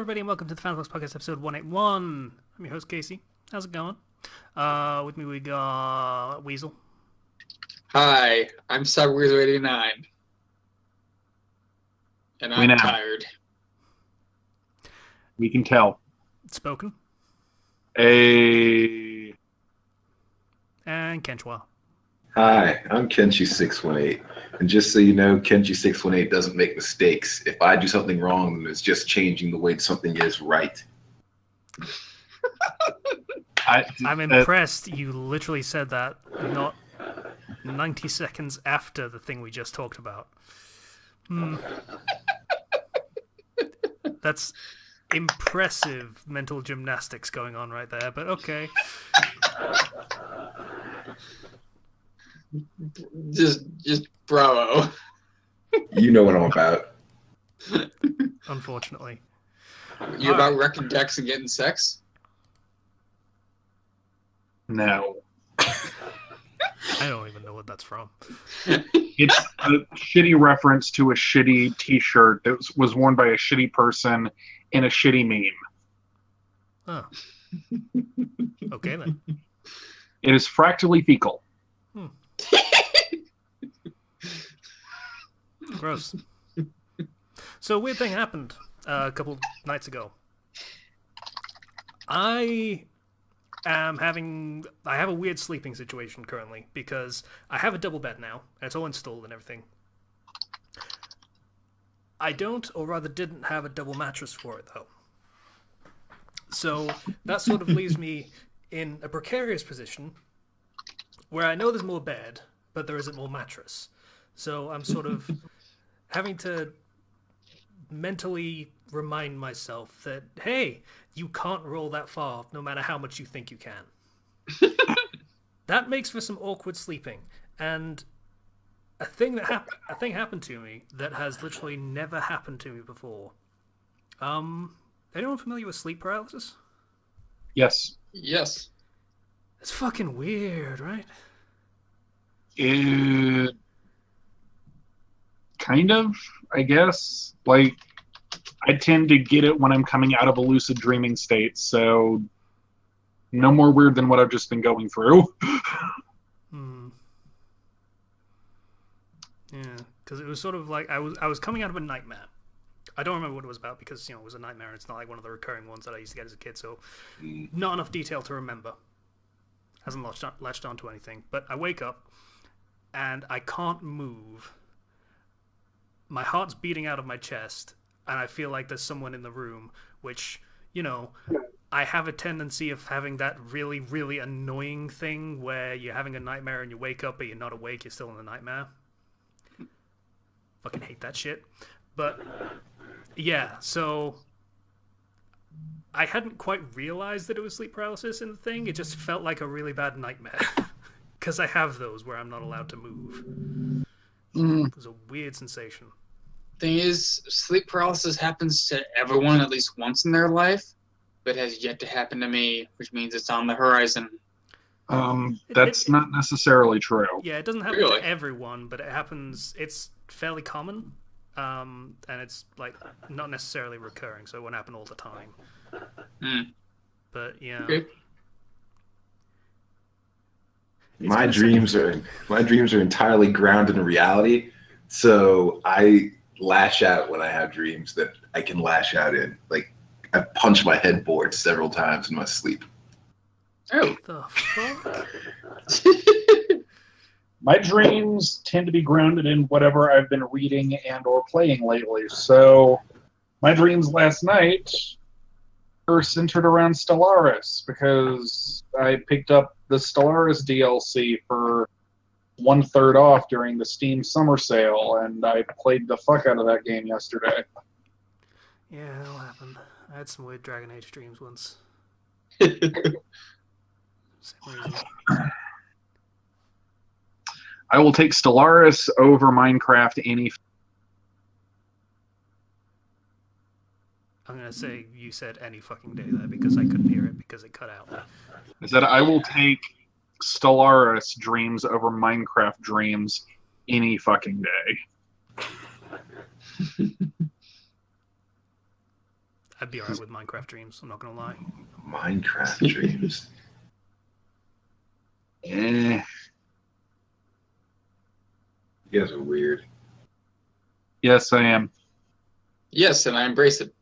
everybody, and welcome to the Fandom Flux Podcast, episode 181. I'm your host, Casey. How's it going? With me, we got Weasel. Hi, I'm Cyberweasel89. And I'm tired. We can tell. Spoken. And Kenchwa. Hi, I'm Kenchi618. And just so you know, Kenchi618 doesn't make mistakes. If I do something wrong, then it's just changing the way something is right. I'm impressed you literally said that not 90 seconds after the thing we just talked about. That's impressive mental gymnastics going on right there, but okay. Just bravo. You know what I'm about. Unfortunately. You about wrecking decks and getting sex? no. I don't even know what that's from. It's a shitty reference to a shitty t-shirt that was worn by a shitty person in a shitty meme. Oh. Okay, then. It is fractally fecal. Gross. So a weird thing happened a couple nights ago. I have a weird sleeping situation currently because I have a double bed now and it's all installed and everything. I don't, or rather didn't, have a double mattress for it though. So that sort of leaves me in a precarious position where I know there's more bed, but there isn't more mattress. So I'm sort of having to mentally remind myself that, hey, you can't roll that far no matter how much you think you can. That makes for some awkward sleeping. And a thing happened to me that has literally never happened to me before. Anyone familiar with sleep paralysis? Yes. Yes. It's fucking weird, right? It kind of, I guess. Like, I tend to get it when I'm coming out of a lucid dreaming state, so no more weird than what I've just been going through. Yeah, because it was sort of like I was coming out of a nightmare. I don't remember what it was about because, it was a nightmare and it's not like one of the recurring ones that I used to get as a kid, so not enough detail to remember. Hasn't latched onto anything. But I wake up and I can't move. My heart's beating out of my chest and I feel like there's someone in the room, which, I have a tendency of having that really, really annoying thing where you're having a nightmare and you wake up but you're not awake, you're still in the nightmare. Fucking hate that shit. But yeah, so I hadn't quite realized that it was sleep paralysis in the thing. It just felt like a really bad nightmare. Because I have those where I'm not allowed to move. It was a weird sensation. Thing is, sleep paralysis happens to everyone at least once in their life, but has yet to happen to me, which means it's on the horizon. That's not necessarily true. Yeah, it doesn't happen to everyone, but it happens. It's fairly common, and it's like not necessarily recurring, so it won't happen all the time. But yeah. Okay. My dreams are entirely grounded in reality, so I lash out when I have dreams that I can lash out in. Like, I punched my headboard several times in my sleep. Oh. The fuck? My dreams tend to be grounded in whatever I've been reading and or playing lately. So my dreams last night were centered around Stellaris because I picked up the Stellaris DLC for 1/3 off during the Steam summer sale, and I played the fuck out of that game yesterday. Yeah, that'll happen. I had some weird Dragon Age dreams once. Same reason. I will take Stellaris over Minecraft any. I'm going to say you said any fucking day there because I couldn't hear it because it cut out. I said I will take Stellaris dreams over Minecraft dreams any fucking day. I'd be alright with Minecraft Dreams, I'm not gonna lie. Minecraft Dreams. Eh. You guys are weird. Yes, I am. Yes, and I embrace it.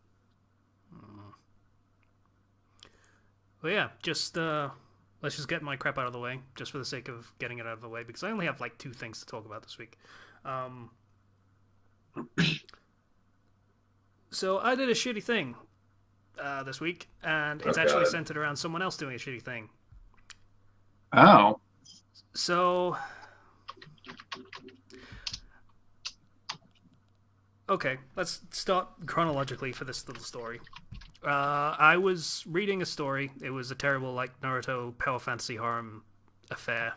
Well, yeah, just let's just get my crap out of the way, just for the sake of getting it out of the way, because I only have like 2 things to talk about this week. So I did a shitty thing this week, and it's actually God. centered around someone else doing a shitty thing. Oh. So, okay, let's start chronologically for this little story. I was reading a story. It was a terrible, like, Naruto power fantasy harem affair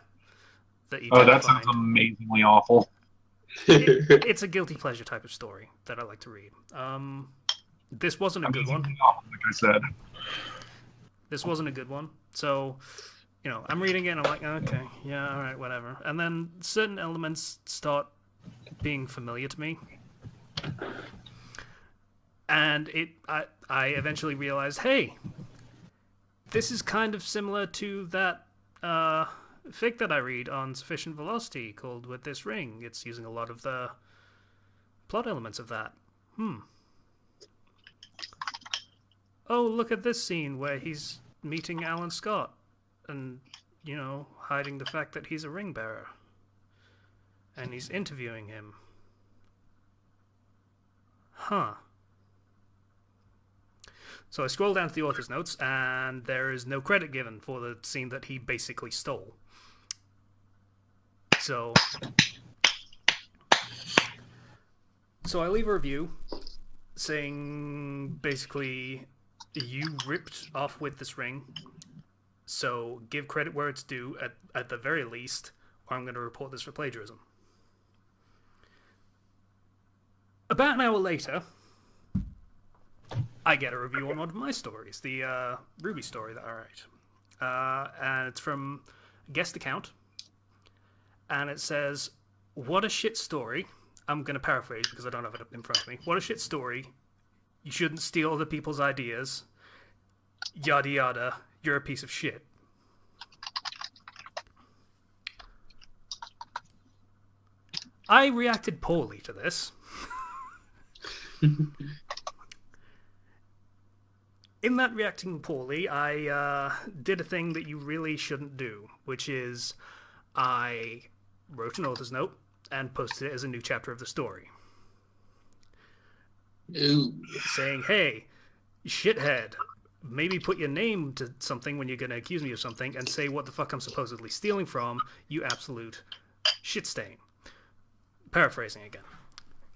that you Oh, tend to that sounds find. amazingly awful. It's a guilty pleasure type of story that I like to read. This wasn't a good one. Amazingly awful, like I said. This wasn't a good one. So, you know, I'm reading it and I'm like, okay, yeah, all right, whatever. And then certain elements start being familiar to me. And I eventually realized, hey, this is kind of similar to that fic that I read on Sufficient Velocity called With This Ring. It's using a lot of the plot elements of that. Oh, look at this scene where he's meeting Alan Scott and, you know, hiding the fact that he's a ring bearer. And he's interviewing him. Huh. So I scroll down to the author's notes, and there is no credit given for the scene that he basically stole. So I leave a review saying basically, you ripped off With This Ring, so give credit where it's due at the very least, or I'm going to report this for plagiarism. About an hour later, I get a review on one of my stories, the Ruby story that I write. And it's from a guest account. And it says, what a shit story. I'm going to paraphrase because I don't have it in front of me. What a shit story. You shouldn't steal other people's ideas. Yada yada. You're a piece of shit. I reacted poorly to this. In that reacting poorly, I did a thing that you really shouldn't do, which is I wrote an author's note and posted it as a new chapter of the story. Ooh. Saying, hey, shithead, maybe put your name to something when you're going to accuse me of something and say what the fuck I'm supposedly stealing from, you absolute shit stain. Paraphrasing again.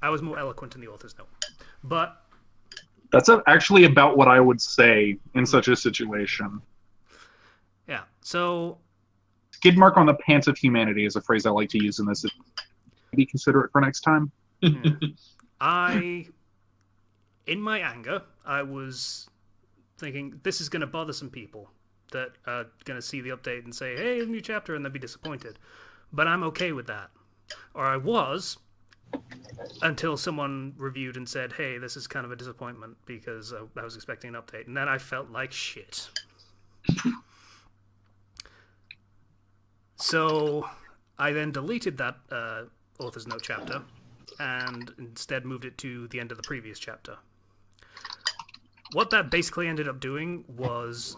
I was more eloquent in the author's note. But That's actually about what I would say in such a situation. yeah, so Skid mark on the pants of humanity is a phrase I like to use in this. Be considerate for next time. In my anger, I was thinking this is going to bother some people that are going to see the update and say, hey, a new chapter, and they'll be disappointed. But I'm okay with that. Or I was, until someone reviewed and said, hey, this is kind of a disappointment because I was expecting an update. And then I felt like shit. So I then deleted that author's note chapter and instead moved it to the end of the previous chapter. What that basically ended up doing was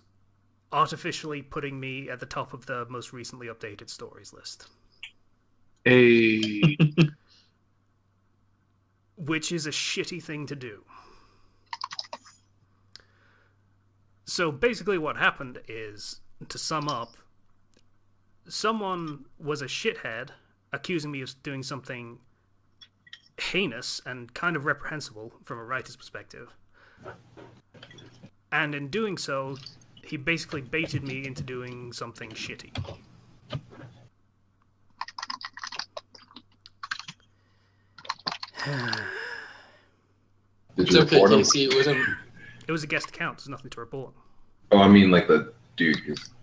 artificially putting me at the top of the most recently updated stories list. Which is a shitty thing to do. So basically what happened is, to sum up, someone was a shithead accusing me of doing something heinous and kind of reprehensible from a writer's perspective. And in doing so, he basically baited me into doing something shitty. Did It's you okay, report him? Casey. It was a guest account, there's nothing to report. Oh, I mean, like the dude.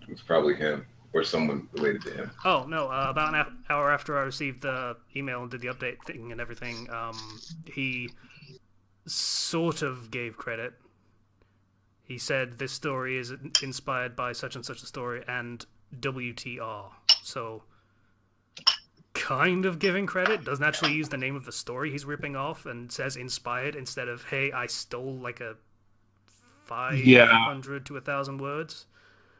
It's probably him or someone related to him. Oh, no, about an hour after I received the email and did the update thing and everything, he sort of gave credit. He said this story is inspired by such and such a story and WTR. So, kind of giving credit. Doesn't actually use the name of the story he's ripping off and says inspired instead of, hey, I stole like a 500 to 1,000 words.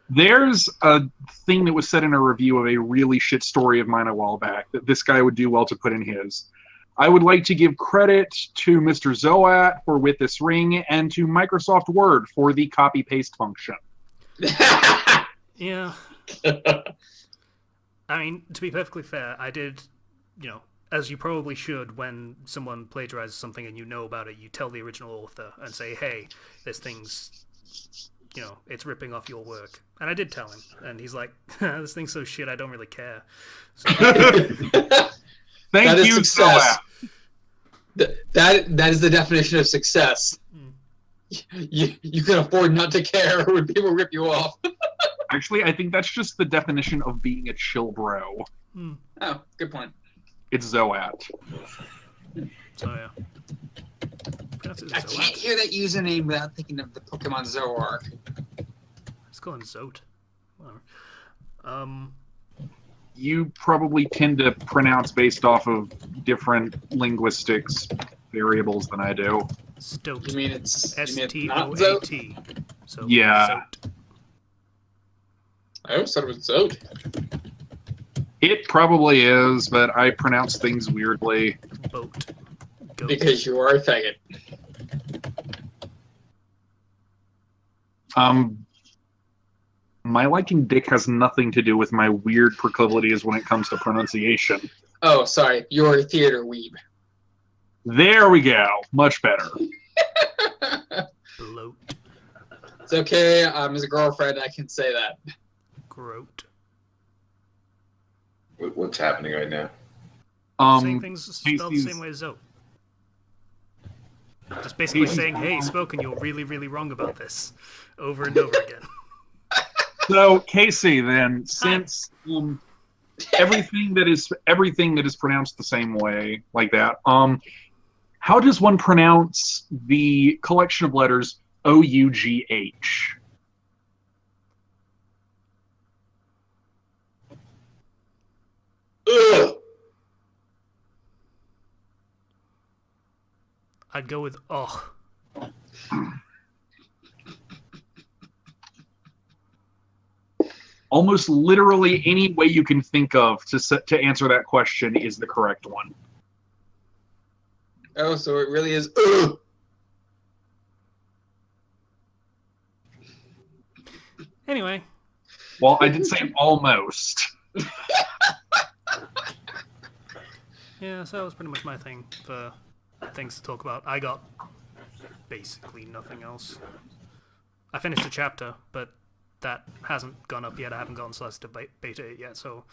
There's a thing that was said in a review of a really shit story of mine a while back that this guy would do well to put in his. I would like to give credit to Mr. Zoat for With This Ring and to Microsoft Word for the copy-paste function. Yeah. I mean, to be perfectly fair, I did, as you probably should when someone plagiarizes something and you know about it, you tell the original author and say, hey, this thing's, it's ripping off your work. And I did tell him, and he's like, this thing's so shit, I don't really care. So, Thank you, success. That is the definition of success. You can afford not to care when people rip you off. Actually, I think that's just the definition of being a chill bro. Oh, good point. It's Zoat. So yeah. I can't hear that username without thinking of the Pokemon Zoroark. Let's call him Zote. Whatever. You probably tend to pronounce based off of different linguistics variables than I do. Stoat. You mean it's S-T-O-A-T. So yeah. Zote. I always thought it was Zote. It probably is, but I pronounce things weirdly. Boat. Goat. Because you are a faggot. My liking dick has nothing to do with my weird proclivities when it comes to pronunciation. Oh, sorry. You're a theater weeb. There we go. Much better. Bloat. It's okay. As a girlfriend, I can say that. Groat. What's happening right now? Saying things spelled the same way as Zote. Just basically saying, hey, Spoken, you're really, really wrong about this. Over and over again. So, Casey, then, since everything that is pronounced the same way, like that, how does one pronounce the collection of letters O-U-G-H? Ugh. I'd go with oh. Almost literally any way you can think of to answer that question is the correct one. Oh, so it really is. Ugh. Anyway. Well, I did say almost. Yeah, so that was pretty much my thing for things to talk about. I got basically nothing else. I finished a chapter, but that hasn't gone up yet. I haven't gotten Celeste to beta it yet, so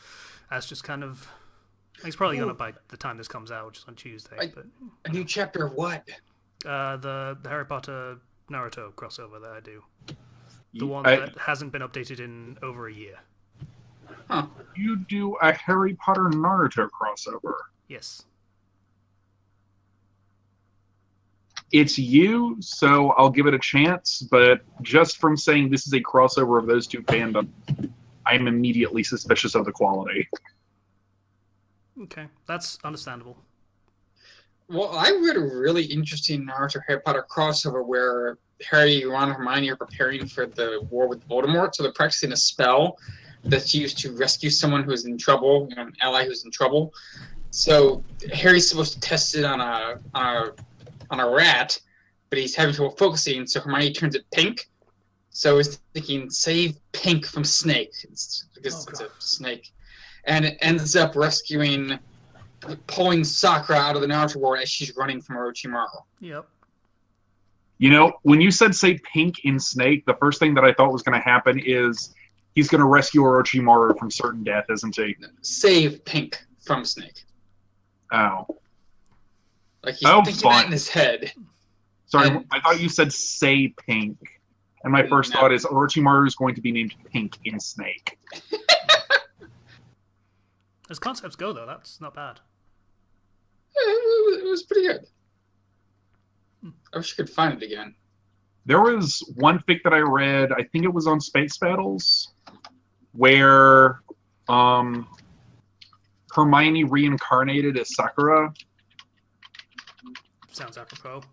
that's just kind of... It's probably gone up by the time this comes out, which is on Tuesday. But a new chapter of what? The Harry Potter Naruto crossover that I do. The one that hasn't been updated in over a year. Huh. You do a Harry Potter Naruto crossover? Yes. It's you, so I'll give it a chance, but just from saying this is a crossover of those two fandoms, I'm immediately suspicious of the quality. Okay, that's understandable. Well, I read a really interesting Naruto Harry Potter crossover where Harry, Ron, and Hermione are preparing for the war with Voldemort, so they're practicing a spell that's used to rescue someone who's in trouble, an ally who's in trouble. So Harry's supposed to test it on a rat, but he's having trouble focusing, so Hermione turns it pink. So he's thinking, save Pink from Snake, because it's a snake. And it ends up pulling Sakura out of the Naruto war as she's running from Orochimaru. Yep. You know, when you said say Pink in Snake, the first thing that I thought was going to happen is he's going to rescue Orochimaru from certain death, isn't he? Save Pink from Snake. Oh. Like he's thinking that in his head. Sorry, I thought you said say Pink. And my first thought is Orochimaru is going to be named Pink in Snake. As concepts go, though, that's not bad. Yeah, it was pretty good. I wish I could find it again. There was one fic that I read, I think it was on Space Battles, where Hermione reincarnated as Sakura. Sounds apropos.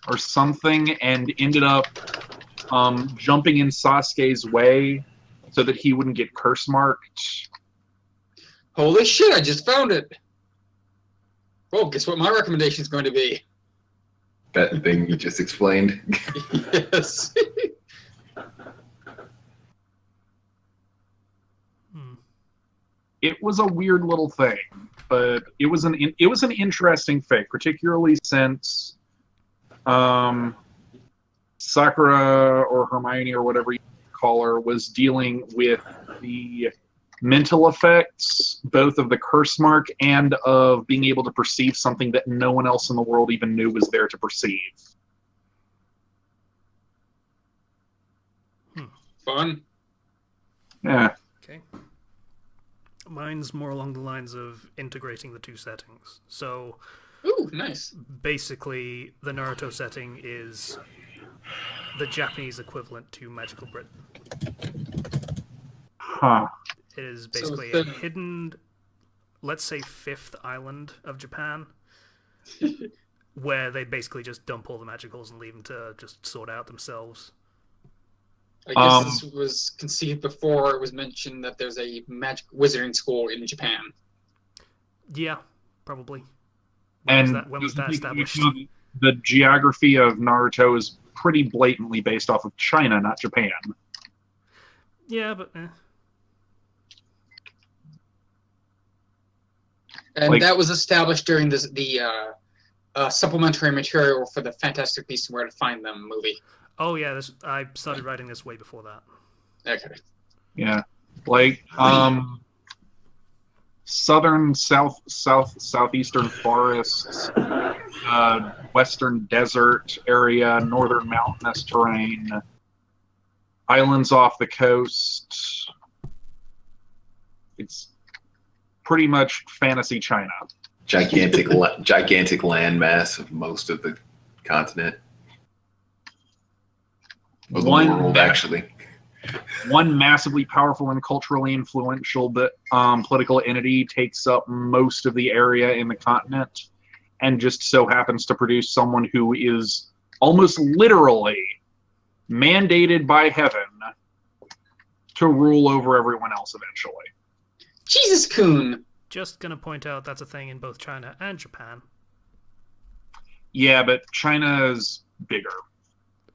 Or something, and ended up jumping in Sasuke's way so that he wouldn't get curse marked. Holy shit, I just found it! Well, guess what my recommendation is going to be? That thing you just explained. Yes. It was a weird little thing, but it was an interesting fic, particularly since Sakura or Hermione or whatever you call her was dealing with the mental effects, both of the curse mark and of being able to perceive something that no one else in the world even knew was there to perceive. Fun. Yeah. Okay. Mine's more along the lines of integrating the two settings. So, Ooh, nice. basically, the Naruto setting is the Japanese equivalent to Magical Britain. Huh. It is basically So a hidden, let's say, fifth island of Japan, where they basically just dump all the magicals and leave them to just sort out themselves. I guess this was conceived before it was mentioned that there's a magic wizarding school in Japan. Yeah, probably. When was that established? The geography of Naruto is pretty blatantly based off of China, not Japan. Yeah, but And that was established during the supplementary material for the Fantastic Beasts and Where to Find Them movie. Oh yeah, I started writing this way before that. Okay. Yeah, like southeastern forests, western desert area, northern mountainous terrain, islands off the coast. It's pretty much fantasy China. Gigantic landmass of most of the continent. Or the world, actually. One massively powerful and culturally influential political entity takes up most of the area in the continent and just so happens to produce someone who is almost literally mandated by heaven to rule over everyone else eventually. Jesus Coon! Just gonna point out that's a thing in both China and Japan. Yeah, but China's bigger.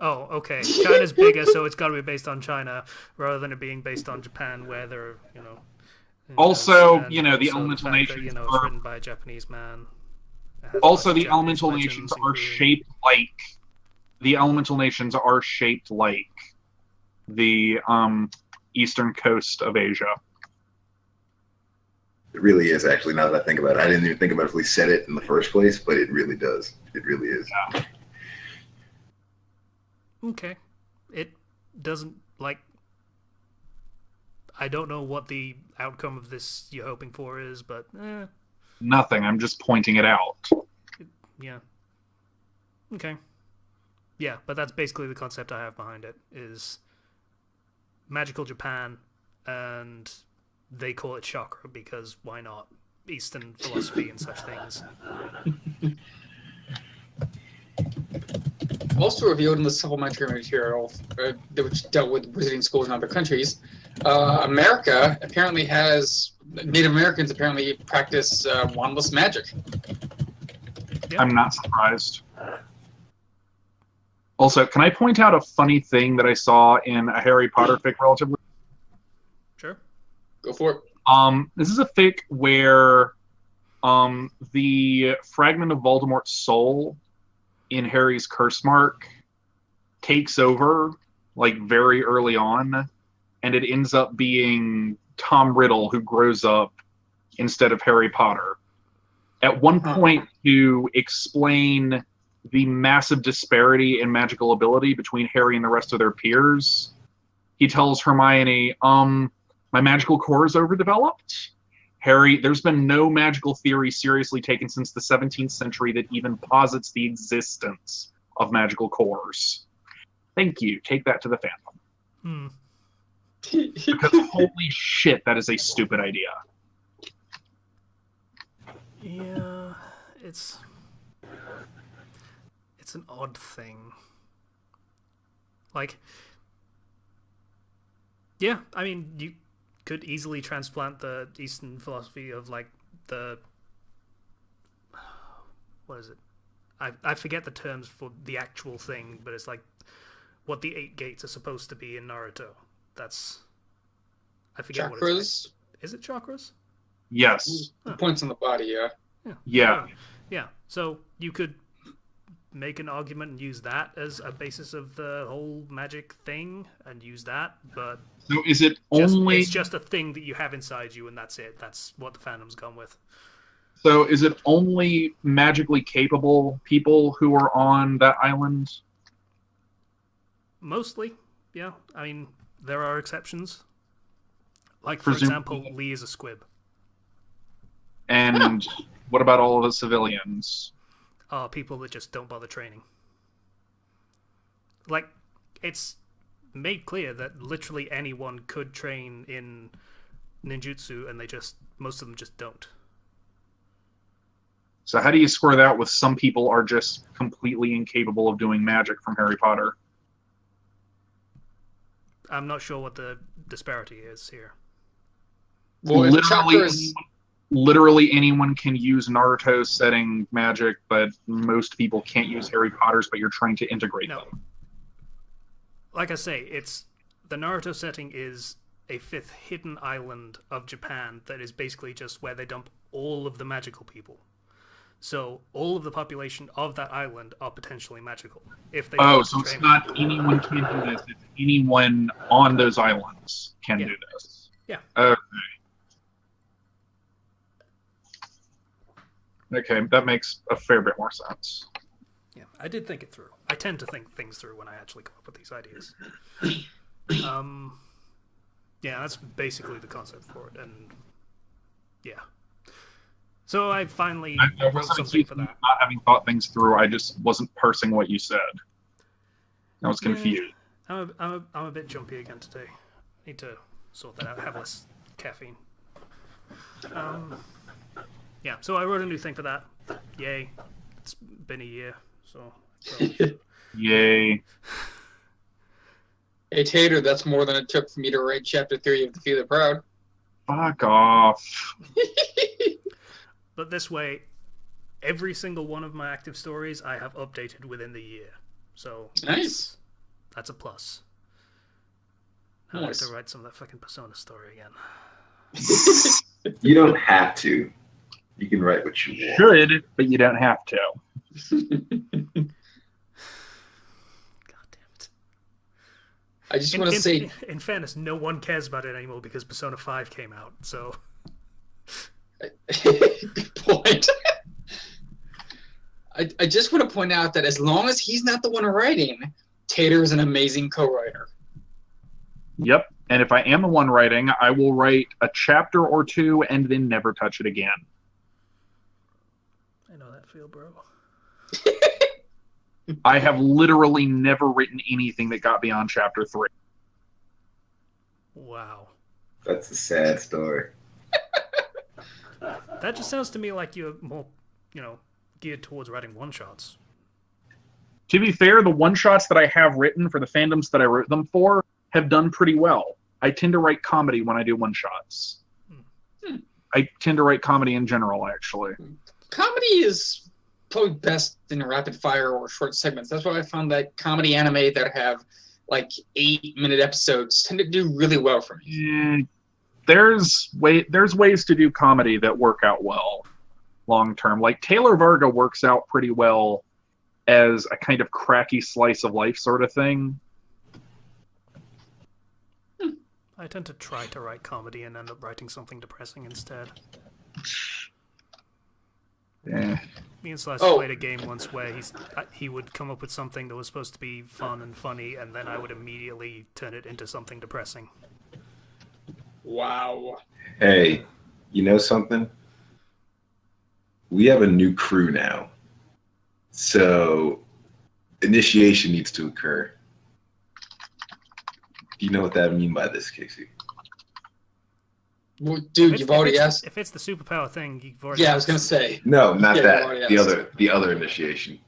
Oh, okay. China's bigger, so it's got to be based on China rather than it being based on Japan, where they're, Also, and the also elemental fact nations that, it's written by a Japanese man. Also, the elemental nations are shaped like the elemental nations are shaped like the eastern coast of Asia. It really is, actually, now that I think about it. I didn't even think about if we said it in the first place, but it really does. It really is. Yeah. Okay. It doesn't, I don't know what the outcome of this you're hoping for is, but Nothing. I'm just pointing it out. Yeah. Okay. Yeah, but that's basically the concept I have behind it, is magical Japan, and they call it chakra because why not? Eastern philosophy and such things. Also revealed in the supplementary material, which dealt with wizarding schools in other countries, Native Americans apparently practice wandless magic. Yep. I'm not surprised. Also, can I point out a funny thing that I saw in a Harry Potter fic relatively? Sure. Go for it. This is a fic where the fragment of Voldemort's soul in Harry's curse mark takes over very early on, and it ends up being Tom Riddle who grows up instead of Harry Potter. At one point, to explain the massive disparity in magical ability between Harry and the rest of their peers, he tells Hermione, my magical core is overdeveloped. Harry, there's been no magical theory seriously taken since the 17th century that even posits the existence of magical cores. Thank you. Take that to the fandom. Because holy shit, that is a stupid idea. Yeah, it's an odd thing. Like, yeah, I mean, you could easily transplant the Eastern philosophy of, like, what is it? I forget the terms for the actual thing, but it's like what the 8 gates are supposed to be in Naruto. I forget what it's like. Is it chakras? Yes. Points on the body, Yeah. Yeah. So you could make an argument and use that as a basis of the whole magic thing and use that, but So is it only... It's just a thing that you have inside you and that's it. That's what the fandom's gone with. So is it only magically capable people who are on that island? Mostly, yeah. I mean, there are exceptions. Like, for example, Lee is a squib. And what about all of the civilians? People that just don't bother training. Like, it's made clear that literally anyone could train in ninjutsu, and most of them just don't. So how do you square that with some people are just completely incapable of doing magic from Harry Potter? I'm not sure what the disparity is here. Well, literally anyone can use Naruto's setting magic, but most people can't use Harry Potter's, but you're trying to integrate them. Like I say, the Naruto setting is a 5th hidden island of Japan that is basically just where they dump all of the magical people. So all of the population of that island are potentially magical. If they so it's not anyone can do this. It's anyone on those islands can do this. Yeah. Okay, that makes a fair bit more sense. Yeah, I did think it through. I tend to think things through when I actually come up with these ideas. Yeah, that's basically the concept for it, and yeah. So I finally wrote something for that. Not having thought things through, I just wasn't parsing what you said. I was confused. I'm a bit jumpy again today. Need to sort that out. Have less caffeine. Yeah, so I wrote a new thing for that. Yay. It's been a year, so... Yay. Hey, Tater, that's more than it took for me to write Chapter 3 of The Few the Proud. Fuck off. But this way, every single one of my active stories I have updated within the year. So nice. That's a plus. Nice. I have to write some of that fucking Persona story again. You don't have to. You can write what you want. Should, but you don't have to. God damn it. I just want to say... In fairness, no one cares about it anymore because Persona 5 came out, so... Good point. I just want to point out that as long as he's not the one writing, Tater is an amazing co-writer. Yep, and if I am the one writing, I will write a chapter or two and then never touch it again. I know that feel, bro. I have literally never written anything that got beyond chapter 3. Wow. That's a sad story. That just sounds to me like you're more, geared towards writing one-shots. To be fair, the one-shots that I have written for the fandoms that I wrote them for have done pretty well. I tend to write comedy when I do one-shots. I tend to write comedy in general, actually. Comedy is probably best in rapid-fire or short segments. That's why I found that comedy anime that have, 8-minute episodes tend to do really well for me. There's ways to do comedy that work out well long term. Like Taylor Varga works out pretty well as a kind of cracky slice of life sort of thing. I tend to try to write comedy and end up writing something depressing instead. Yeah. Me and Slash played a game once where he would come up with something that was supposed to be fun and funny, and then I would immediately turn it into something depressing. Wow. Hey, you know something? We have a new crew now. So initiation needs to occur. Do you know what that mean by this, Casey? Well, dude, you've already asked. If it's the superpower thing, you've already. Yeah, I was gonna say. No, not Yeah, that. The other initiation.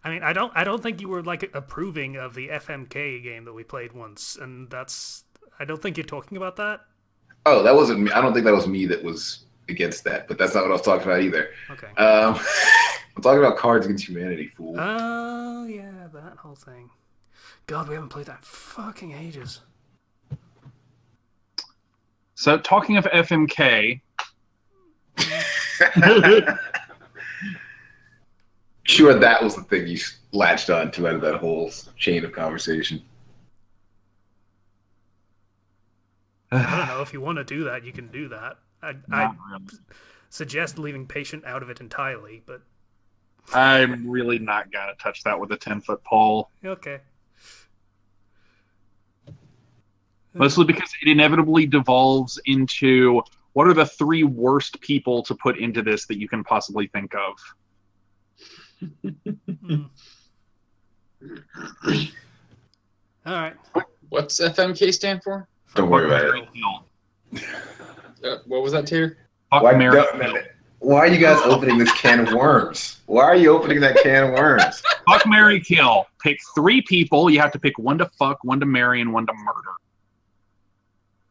I mean, I don't think you were like approving of the FMK game that we played once, and I don't think you're talking about that. Oh, that wasn't me. I don't think that was me that was against that, but that's not what I was talking about either. Okay. I'm talking about Cards Against Humanity, fool. Oh, yeah, that whole thing. God, we haven't played that in fucking ages. So, talking of FMK... Sure, that was the thing you latched on to out of that whole chain of conversation. I don't know. If you want to do that, you can do that. I really. suggest leaving Patient out of it entirely, but... I'm really not going to touch that with a 10-foot pole. Okay. Mostly because it inevitably devolves into what are the 3 worst people to put into this that you can possibly think of. All right. What's FMK stand for? Don't worry about it. What was that, Tater? Why are you guys opening this can of worms? Why are you opening that can of worms? Fuck, marry, kill. Pick 3 people. You have to pick 1 to fuck, 1 to marry, and 1 to murder.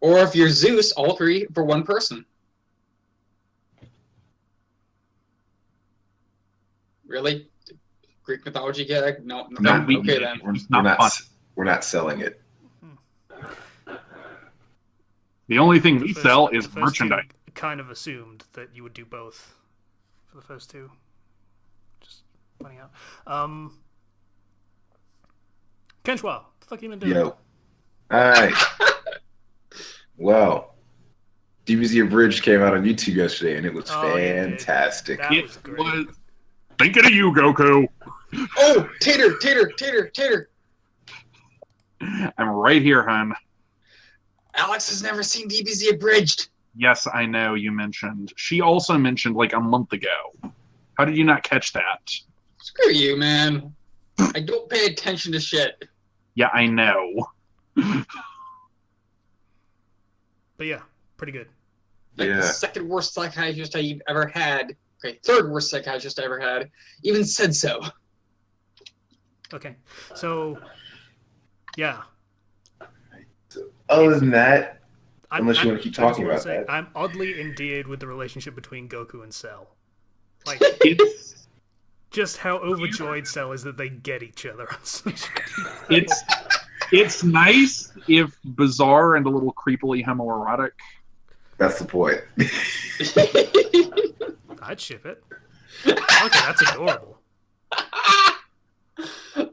Or if you're Zeus, all 3 for 1 person. Really? Greek mythology gag? No. Okay then. We're not selling it. The only thing we sell is merchandise. Kind of assumed that you would do both for the first 2. Just pointing out. Kenshwa, what the fuck you been doing? Yo. Alright. Well, DBZ Abridged came out on YouTube yesterday, and it was fantastic. That was great. Thinking of you, Goku. Oh, Tater. I'm right here, hon. Alex has never seen DBZ Abridged. Yes, I know you mentioned. She also mentioned like a month ago. How did you not catch that? Screw you, man. I don't pay attention to shit. Yeah, I know. But yeah, pretty good. Like the second worst psychiatrist I've ever had. Okay, third worst psychiatrist I ever had. Even said so. Okay, so yeah. Other than that, unless you want to keep talking about that, I'm oddly endeared with the relationship between Goku and Cell. Like, just how overjoyed Cell is that they get each other. It's nice if bizarre and a little creepily homoerotic. That's the point. I'd ship it. Okay, that's adorable.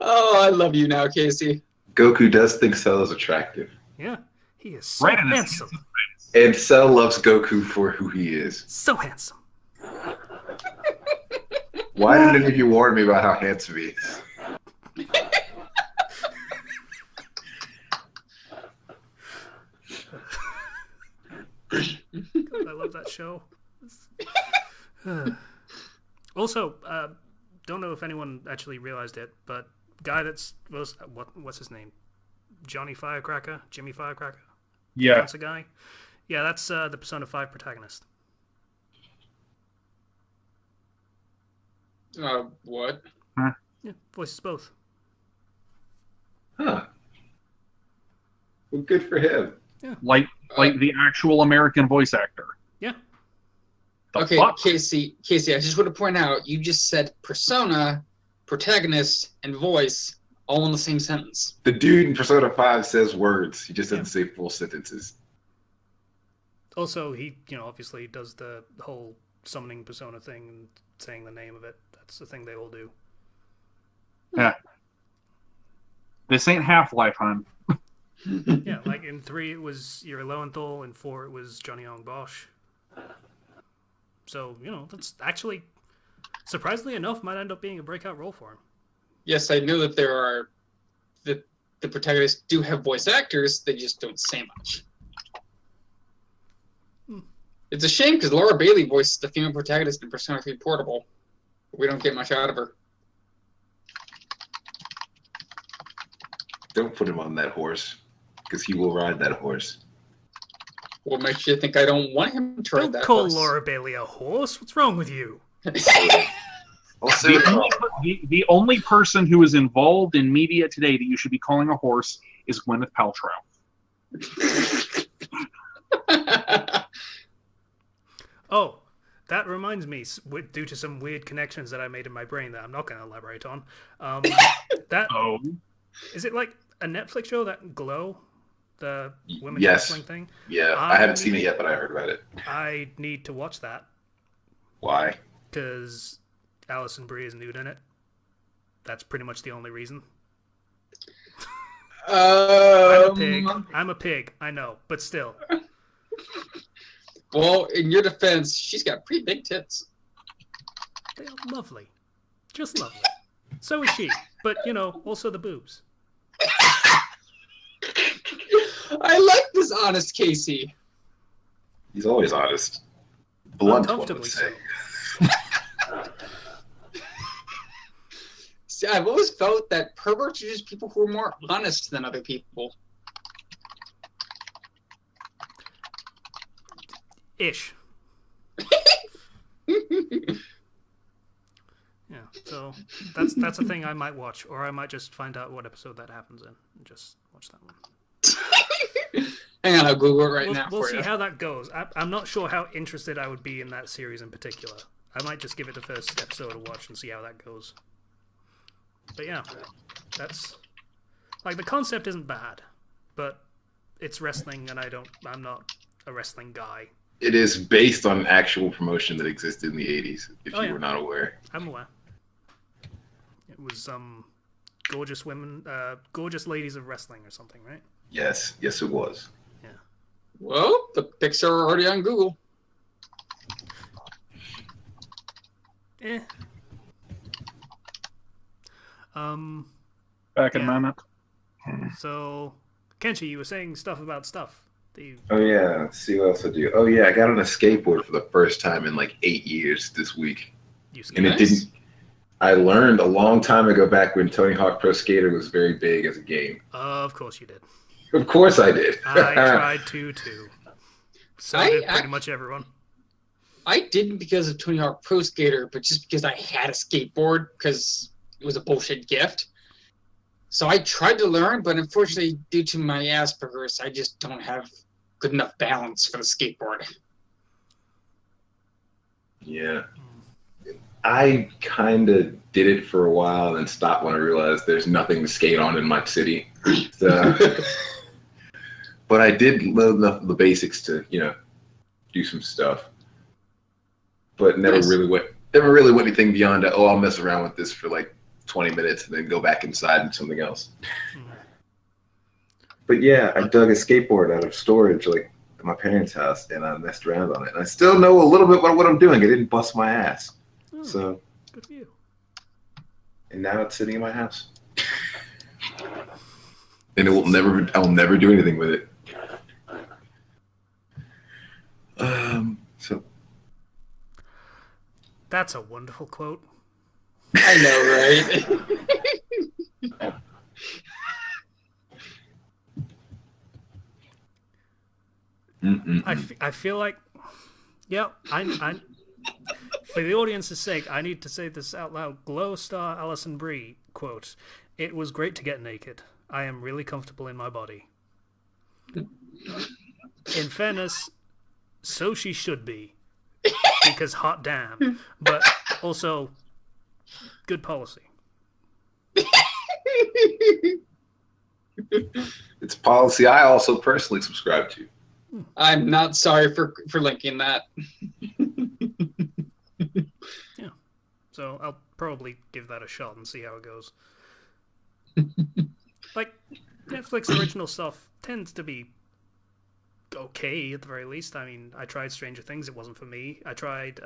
Oh, I love you now, Casey. Goku does think Cell is attractive. Yeah, he is so handsome. And Cell loves Goku for who he is. So handsome. Why didn't any of you warn me about how handsome he is? God, I love that show. Also, don't know if anyone actually realized it, but guy what's his name? Jimmy Firecracker? Yeah. That's a guy? Yeah, that's the Persona 5 protagonist. What? Huh? Yeah, voices both. Huh. Well, good for him. Yeah. Like the actual American voice actor. Yeah. Okay, fuck? Casey, I just want to point out, you just said persona, protagonist, and voice all in the same sentence. The dude in Persona 5 says words. He just doesn't say full sentences. Also, he, obviously does the whole summoning Persona thing and saying the name of it. That's the thing they all do. Yeah. This ain't Half-Life, hon. Yeah, like in 3 it was Yuri Lowenthal, in 4 it was Johnny Young Bosch. So, that's actually, surprisingly enough, might end up being a breakout role for him. Yes, I know that there are the protagonists do have voice actors, they just don't say much. It's a shame because Laura Bailey voices the female protagonist in Persona 3 Portable. We don't get much out of her. Don't put him on that horse, because he will ride that horse. What makes you think I don't want him to ride Don't that call horse? Laura Bailey a horse. What's wrong with you? Also, The only person who is involved in media today that you should be calling a horse is Gwyneth Paltrow. Oh, that reminds me, due to some weird connections that I made in my brain that I'm not going to elaborate on. That Oh. is it like a Netflix show, that Glow, the women's Yes. wrestling thing? yeah, I haven't seen it yet, but I heard about it. I need to watch that Why? because Alison Brie is nude in it. That's pretty much the only reason. I'm a pig. I know, but still. Well, in your defense, she's got pretty big tits. They are lovely. Just lovely. So is she. But, also the boobs. I like this honest Casey. He's always honest. Blunt, one would Uncomfortably say. so. See, I've always felt that perverts are just people who are more honest than other people. Ish. Yeah, so that's a thing I might watch, or I might just find out what episode that happens in and just watch that one. Hang on, I'll Google it right now We'll for see you. how that goes. I'm not sure how interested I would be in that series in particular. I might just give it the first episode a watch and see how that goes. But yeah, that's like the concept isn't bad, but it's wrestling, and I'm not a wrestling guy. It is based on actual promotion that existed in the 80s, if Oh, you yeah. were not aware. I'm aware. It was gorgeous women, gorgeous ladies of wrestling or something, right? Yes, it was. Yeah. Well, the pics are already on Google. Eh. Back in Yeah. a minute. So, Kenshi, you were saying stuff about stuff. Oh yeah, let's see what else I do. Oh yeah, I got on a skateboard for the first time in like 8 years this week. You And it didn't. I learned a long time ago, back when Tony Hawk Pro Skater was very big as a game. Of course you did. Of course I did. I tried to too. So I- did pretty much everyone. I didn't because of Tony Hawk Pro Skater, but just because I had a skateboard because it was a bullshit gift. So I tried to learn, but unfortunately, due to my Asperger's, I just don't have good enough balance for the skateboard. Yeah. I kind of did it for a while and then stopped when I realized there's nothing to skate on in my city. So, but I did learn the basics to, do some stuff. But never Nice. really went anything beyond I'll mess around with this for like 20 minutes and then go back inside and something else. But yeah, I dug a skateboard out of storage like at my parents' house and I messed around on it. And I still know a little bit about what I'm doing. I didn't bust my ass. Oh, So, good for you. and now it's sitting in my house. And I'll never do anything with it. So That's a wonderful quote. I know, right? I feel like, yeah, I for the audience's sake, I need to say this out loud. Glow star Alison Brie, quote, "It was great to get naked. I am really comfortable in my body." In fairness, so she should be, because hot damn. But also, good policy. it's policy I also personally subscribe to. I'm not sorry for linking that. Yeah. So I'll probably give that a shot and see how it goes. Like, Netflix original stuff tends to be okay at the very least. I mean, I tried Stranger Things, it wasn't for me. I tried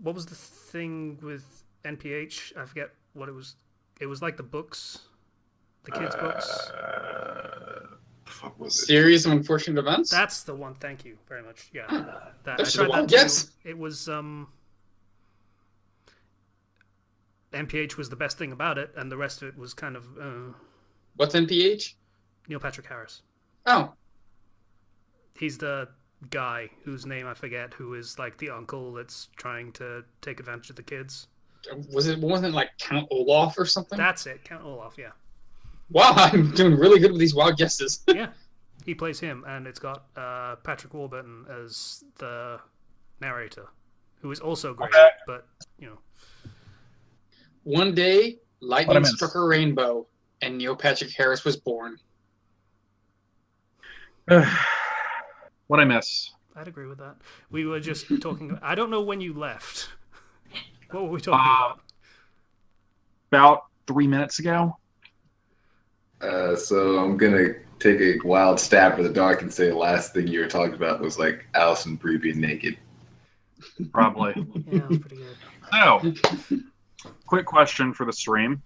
what was the thing with NPH? I forget what it was. It was like the books, the kids' books. fuck was it? Series of unfortunate events. That's the one. Thank you very much. Yeah, that, I That's tried the one. that too. Yes. It was NPH was the best thing about it, and the rest of it was kind of What's NPH? Neil Patrick Harris. Oh, He's the guy whose name I forget, who is like the uncle that's trying to take advantage of the kids. wasn't it like Count Olaf or something? That's it, Count Olaf. Yeah, Wow, I'm doing really good with these wild guesses. yeah, he plays him, and it's got Patrick Warburton as the narrator, who is also great. Okay. But you know, One day, What I lightning missed? struck a rainbow, and Neil Patrick Harris was born. What I miss? I'd agree with that. We were just talking. I don't know when you left. What were we talking about? About 3 minutes ago. So I'm gonna take a wild stab in the dark and say the last thing you were talking about was like Alison Brie being naked. Probably. Yeah, that was pretty good. So, quick question for the stream.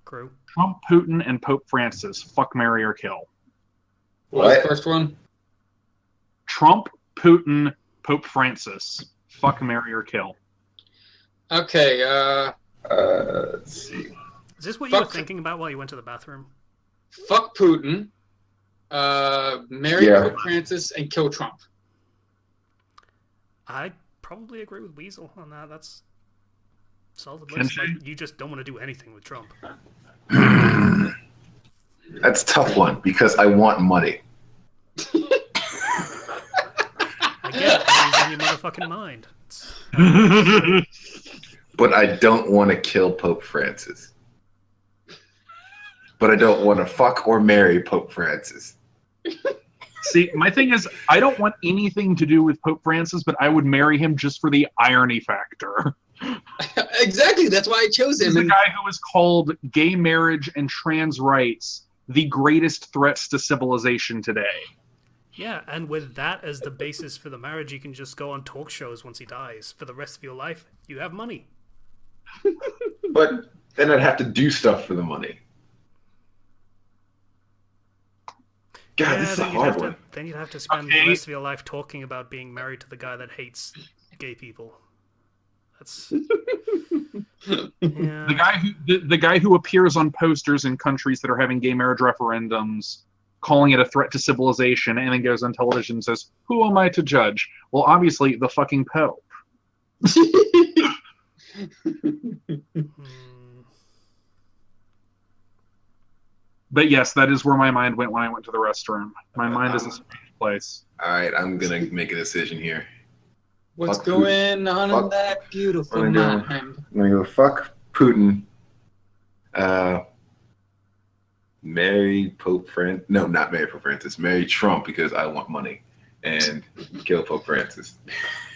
Crew. Trump, Putin, and Pope Francis. Fuck, marry, or kill. What was What? the first one? Trump, Putin, Pope Francis. Fuck, marry, or kill. Okay, Let's see. Is this what you were Fuck. thinking about while you went to the bathroom? fuck Putin, marry Yeah. Pope Francis, and kill Trump. I probably agree with Weasel on that. That's solid Can list. she? Like, you just don't want to do anything with Trump. That's a tough one because I want money. I get it. He's on your motherfucking mind. It's- But I don't want to kill Pope Francis. But I don't want to fuck or marry Pope Francis. See, my thing is, I don't want anything to do with Pope Francis, but I would marry him just for the irony factor. Exactly, that's why I chose This him. is the And guy who has called gay marriage and trans rights the greatest threats to civilization today. Yeah, and with that as the basis for the marriage, you can just go on talk shows once he dies. For the rest of your life, you have money. But then I'd have to do stuff for the money. God, this is a then you'd hard have one. to, then you'd have to spend Okay. the rest of your life talking about being married to the guy that hates gay people. That's The yeah. guy who appears on posters in countries that are having gay marriage referendums, calling it a threat to civilization, and then goes on television and says, "Who am I to judge?" Well, obviously the fucking Pope. Hmm. But yes, that is where my mind went when I went to the restroom. My mind is a strange place. All right, I'm going to make a decision here. what's Fuck going on in Fuck. that beautiful I'm gonna mind? I'm going to go fuck Putin. Marry Pope Francis. No, not marry Pope Francis. Marry Trump because I want money. And kill Pope Francis.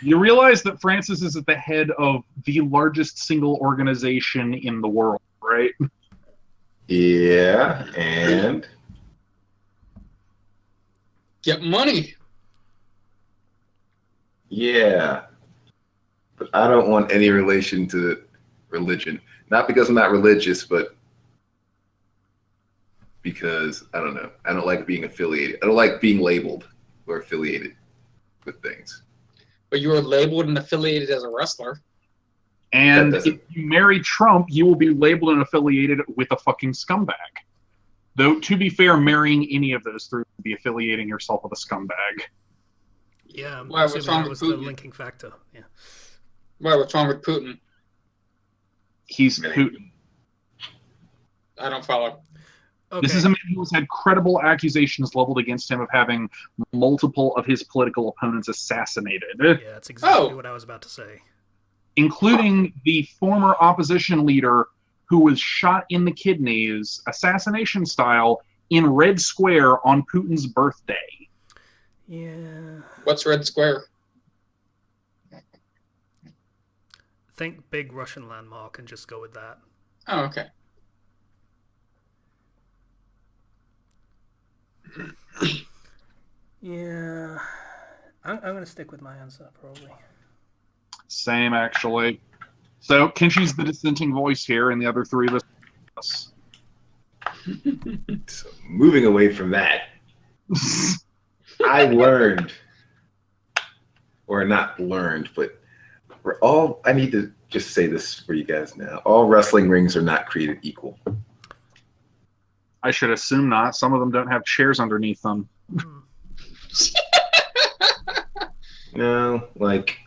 You realize that Francis is at the head of the largest single organization in the world, right? Yeah, and Get money. yeah. But I don't want any relation to religion. Not because I'm not religious, but because I don't know. I don't like being affiliated. I don't like being labeled or affiliated with things. But you were labeled and affiliated as a wrestler. And That if doesn't- you marry Trump, you will be labeled and affiliated with a fucking scumbag. Though, to be fair, marrying any of those three would be affiliating yourself with a scumbag. Yeah, I'm Why, what's assuming wrong that with was the Putin? linking factor. Yeah. Why, what's wrong with Putin? He's Marry. Putin. I don't follow. Okay. This is a man who has had credible accusations leveled against him of having multiple of his political opponents assassinated, Yeah, that's exactly Oh. what I was about to say. including the former opposition leader who was shot in the kidneys, assassination style, in Red Square on Putin's birthday. Yeah. What's Red Square? Think big Russian landmark and just go with that. Oh, okay. Yeah. I'm going to stick with my answer, probably. Same, actually. So, Kenshi's the dissenting voice here, and the other three of us. So moving away from that, I learned, or not learned, but I need to just say this for you guys now. All wrestling rings are not created equal. I should assume not. Some of them don't have chairs underneath them. No, like,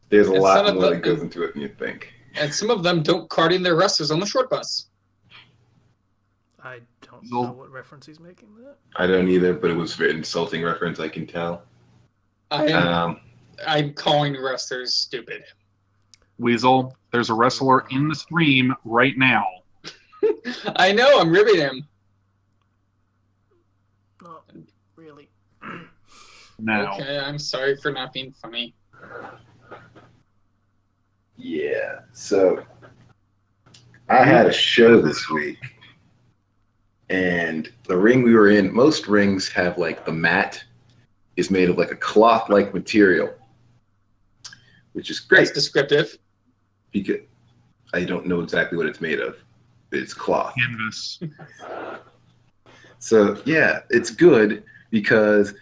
there's a And lot some of more that the- goes into it than you think. And some of them don't cart in their wrestlers on the short bus. I don't know what reference he's making there. I don't either, but it was an insulting reference, I can tell. I'm calling wrestlers stupid. Weasel, there's a wrestler in the stream right now. I know, I'm ribbing him. Not really. No. Okay, I'm sorry for not being funny. Yeah, so I had a show this week, and the ring we were in, most rings have like the mat is made of like a cloth-like material, which is great. That's descriptive. Because I don't know exactly what it's made of, but it's cloth. Canvas. So yeah, it's good because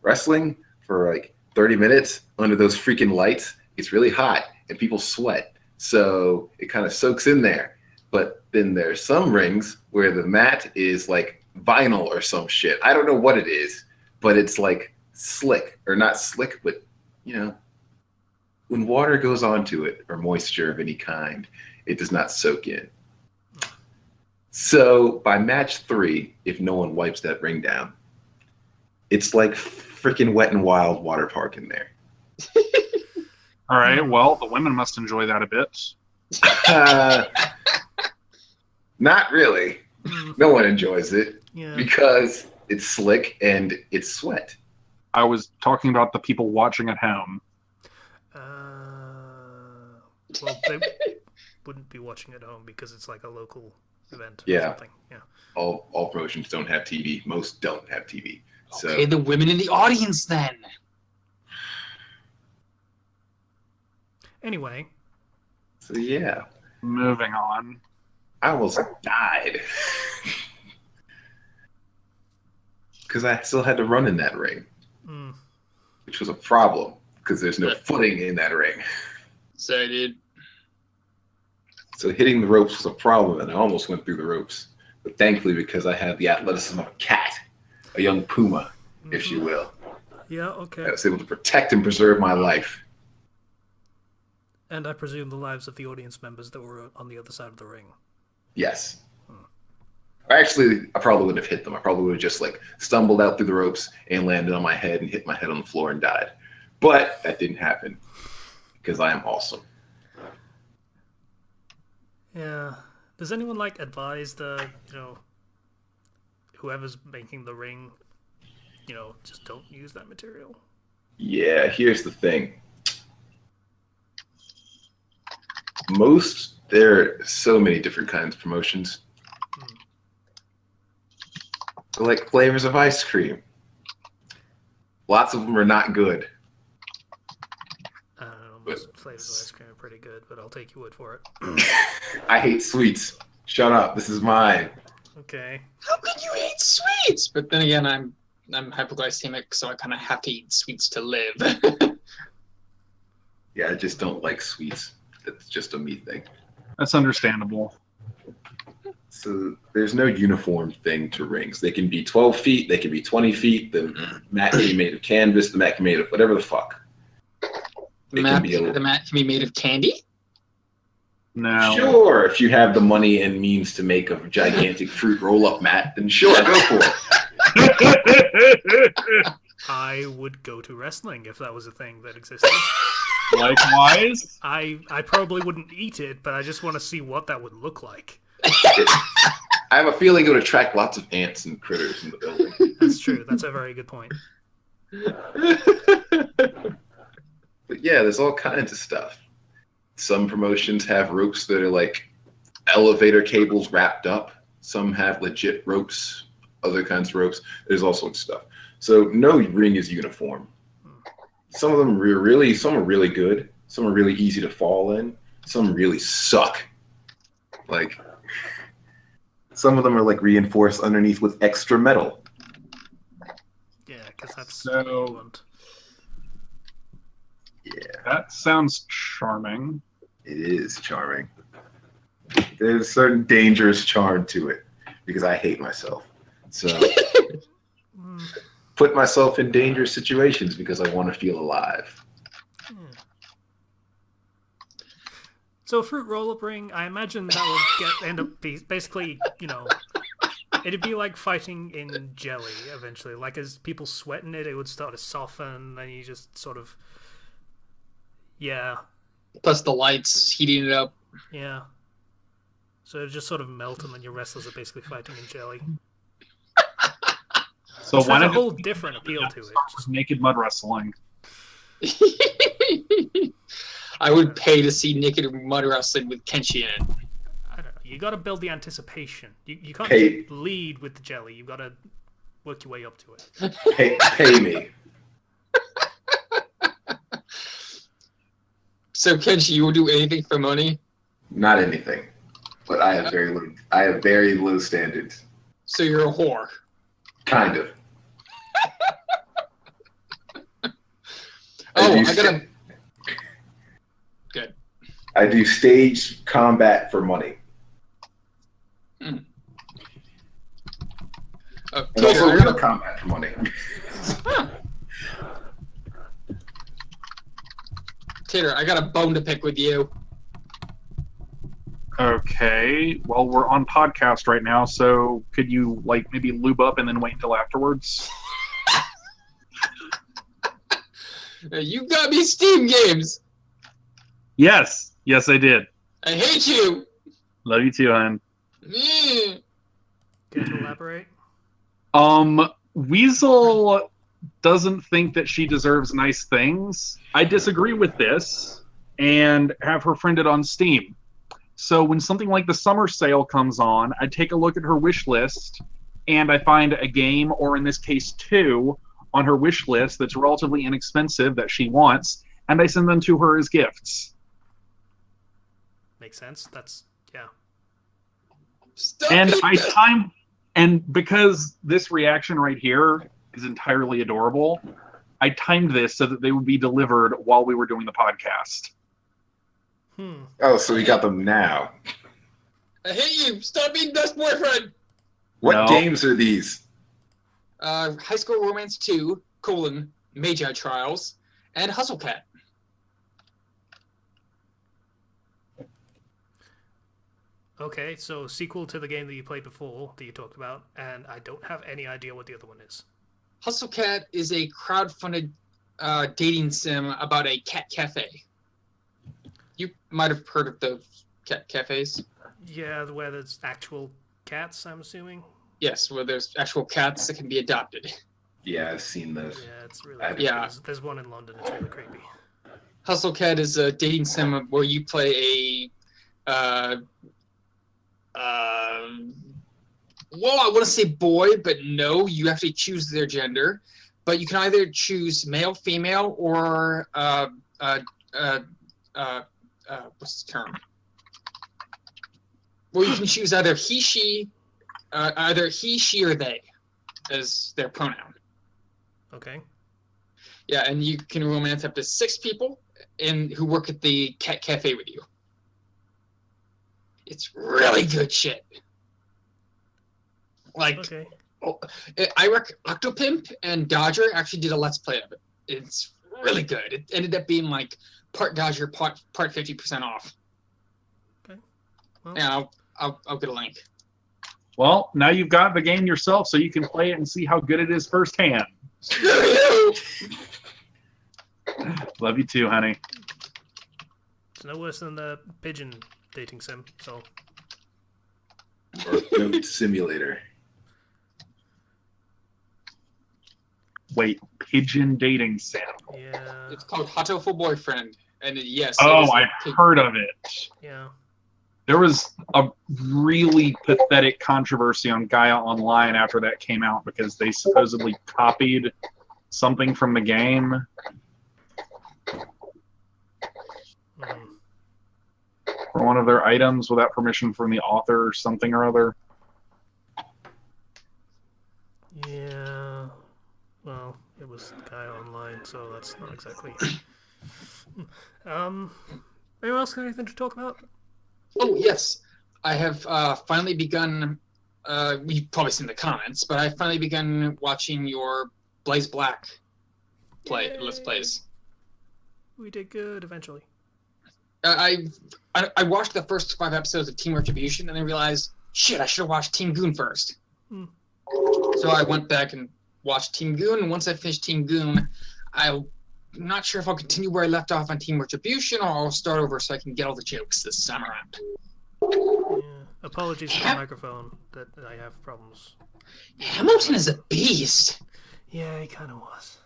wrestling for like 30 minutes under those freaking lights, it's really hot and people sweat. So it kind of soaks in there. But then there's some rings where the mat is like vinyl or some shit. I don't know what it is, but it's like slick, or not slick, but you know, when water goes onto it or moisture of any kind, it does not soak in. So by match 3, if no one wipes that ring down, it's like freaking Wet and Wild water park in there. All right, well, the women must enjoy that a bit. Not really. No one enjoys it Yeah. because it's slick and it's sweat. I was talking about the people watching at home. Well, they wouldn't be watching at home because it's like a local event. Or Yeah. something. Yeah. All promotions don't have TV. Most don't have TV. So Okay, the women in the audience then. Anyway, so yeah, Moving on. I almost died because I still had to run in that ring, which was a problem because there's no footing in that ring. So I did. So hitting the ropes was a problem, and I almost went through the ropes. But thankfully, because I had the athleticism of a cat, a young puma, if you will, yeah, okay. I was able to protect and preserve my life. And I presume the lives of the audience members that were on the other side of the ring. Yes. Actually, I probably wouldn't have hit them. I probably would have just like stumbled out through the ropes and landed on my head and hit my head on the floor and died. But that didn't happen because I am awesome. Yeah. Does anyone like advise the, whoever's making the ring, just don't use that material? Yeah, here's the thing. There are so many different kinds of promotions. They're like flavors of ice cream. Lots of them are not good. I don't know, most flavors of ice cream are pretty good, but I'll take your word for it. I hate sweets. Shut up. This is mine. Okay. How could you eat sweets? But then again, I'm hypoglycemic, so I kind of have to eat sweets to live. Yeah, I just don't like sweets. That's just a me thing. That's understandable. So there's no uniform thing to rings. They can be 12 feet, they can be 20 feet. The mat can be made of canvas, the mat can be made of whatever the fuck. The mat can be made of candy? No. Sure, if you have the money and means to make a gigantic fruit roll-up mat, then sure, go for it. I would go to wrestling if that was a thing that existed. Likewise. I probably wouldn't eat it, but I just want to see what that would look like. I have a feeling it would attract lots of ants and critters in the building. That's true. That's a very good point. But yeah, there's all kinds of stuff. Some promotions have ropes that are like elevator cables wrapped up. Some have legit ropes, other kinds of ropes. There's all sorts of stuff. So no ring is uniform. Some of them some are really good. Some are really easy to fall in. Some really suck. Like Some of them are like reinforced underneath with extra metal. Yeah, because that's So- what you want. Yeah, That sounds charming. it is charming. There's a certain dangerous charm to it because I hate myself. So Mm, put myself in dangerous situations because I want to feel alive. yeah. So fruit roll-up ring, I imagine that will end up basically, it'd be like fighting in jelly eventually. Like as people sweat in it, it would start to soften, and you just sort of, yeah, Plus the lights heating it up. yeah. So it just sort of melt, and then your wrestlers are basically fighting in jelly. So Which why has a not whole different appeal to it. just naked mud wrestling? I would pay to see naked mud wrestling with Kenshi in it. I don't know. You got to build the anticipation. You can't Hey. just lead with the jelly. You've got to work your way up to it. Pay me. So Kenshi, you will do anything for money? Not anything, but I have very low. I have very low standards. So you're a whore. Kind of. Oh, do I gotta. Good. I do stage combat for money. Oh, And Tater, also I real gotta- combat for money. Huh. Tater, I got a bone to pick with you. Okay. Well, we're on podcast right now, so could you like maybe lube up and then wait until afterwards? You got me Steam games. Yes. Yes, I did. I hate you. Love you too, hon. Mm. Care to elaborate? Weasel doesn't think that she deserves nice things. I disagree with this and have her friended on Steam. So when something like the summer sale comes on, I take a look at her wish list and I find a game, or in this case, two, on her wish list that's relatively inexpensive that she wants, and I send them to her as gifts. Makes sense. That's, yeah. Stop And it. I time, and because this reaction right here is entirely adorable, I timed this so that they would be delivered while we were doing the podcast. Oh, so we got them now. I hate you. Stop being best boyfriend. What No. games are these? High School Romance 2, Magi Trials, and Hustle Cat. Okay, so sequel to the game that you played before that you talked about, and I don't have any idea what the other one is. Hustle Cat is a crowd-funded dating sim about a cat cafe. You might have heard of those cat cafes. Yeah, where there's actual cats, I'm assuming. Yes, where there's actual cats that can be adopted. Yeah, I've seen those. Yeah, it's really I- creepy. Yeah. There's one in London. It's really creepy. Hustle Cat is a dating sim where you play a well, I want to say boy, but no, you have to choose their gender. But you can either choose male, female, or what's the term? Well, you can choose either he, she, or they as their pronoun. Okay. Yeah, and you can romance up to 6 people who work at the cat cafe with you. It's really good shit. Like, Okay. I reckon Octopimp and Dodger actually did a Let's Play of it. It's really good. It ended up being like part Dodger, part 50% off. Okay. Well, Yeah, I'll get a link. Well, now you've got the game yourself, so you can play it and see how good it is firsthand. Screw you! Love you too, honey. it's no worse than the pigeon dating sim. So Or Goat Simulator. Wait, pigeon dating sim. yeah, It's called Hato for Boyfriend. And yes. Oh, it is a I've pig- heard of it. yeah. There was a really pathetic controversy on Gaia Online after that came out because they supposedly copied something from the game. Mm. For one of their items without permission from the author or something or other. Yeah. Well, it was the guy online, so that's not exactly. Anyone else got anything to talk about? Oh, yes. I have finally begun. You've probably seen the comments, but I've finally begun watching your Blaze Black let's plays. We did good eventually. I watched the first 5 episodes of Team Retribution and then realized, shit, I should have watched Team Goon first. So I went back and watched Team Goon, and once I finished Team Goon, I'm not sure if I'll continue where I left off on Team Retribution or I'll start over so I can get all the jokes this time around. Yeah. Apologies for the microphone that I have problems. Hamilton is a beast. Yeah, he kind of was.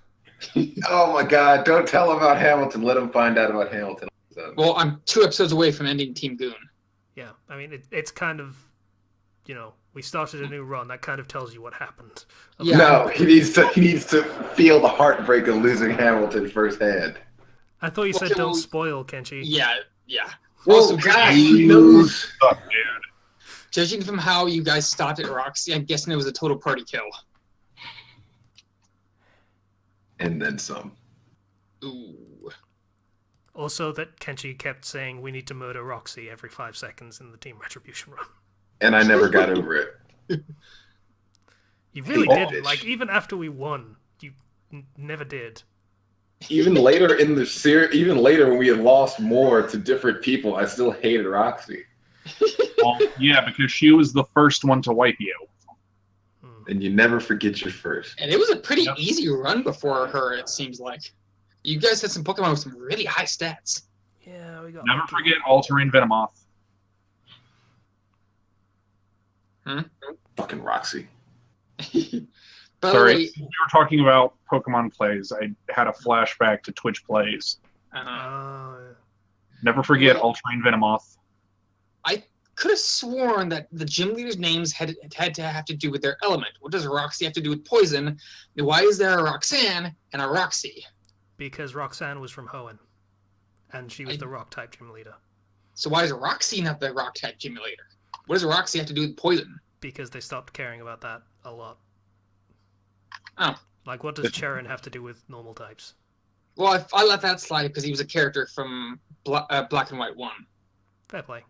Oh my God! Don't tell him about Hamilton. Let him find out about Hamilton. Well, I'm 2 episodes away from ending Team Goon. Yeah, I mean, it's kind of, we started a new run. That kind of tells you what happened. Yeah. No, he needs to feel the heartbreak of losing Hamilton firsthand. I thought you said don't spoil, Kenshi. Yeah. Well, Also, God, he knows. judging from how you guys stopped at Roxy, I'm guessing it was a total party kill. And then some. Ooh. Also, that Kenshi kept saying we need to murder Roxy every 5 seconds in the Team Retribution run. And I never got over it. You really Oh, didn't. bitch. Like, even after we won, you never did. Even later in the series, even later when we had lost more to different people, I still hated Roxy. Well, yeah, because she was the first one to wipe you. And you never forget your first. And it was a pretty easy run before her, it seems like. You guys had some Pokemon with some really high stats. Yeah, we got. Never lucky. forget All-Terrain Venomoth. Fucking Roxy. By Sorry, the way, since we were talking about Pokemon plays. I had a flashback to Twitch plays. Never forget All-Terrain Venomoth. I could have sworn that the gym leaders' names had to have to do with their element. What does Roxy have to do with poison? Why is there a Roxanne and a Roxy? Because Roxanne was from Hoenn, and she was the Rock-type gym leader. So why is Roxy not the Rock-type gym leader? What does Roxy have to do with poison? Because they stopped caring about that a lot. Oh. Like, what does Charon have to do with normal types? Well, I let that slide because he was a character from Black and White 1. Fair play.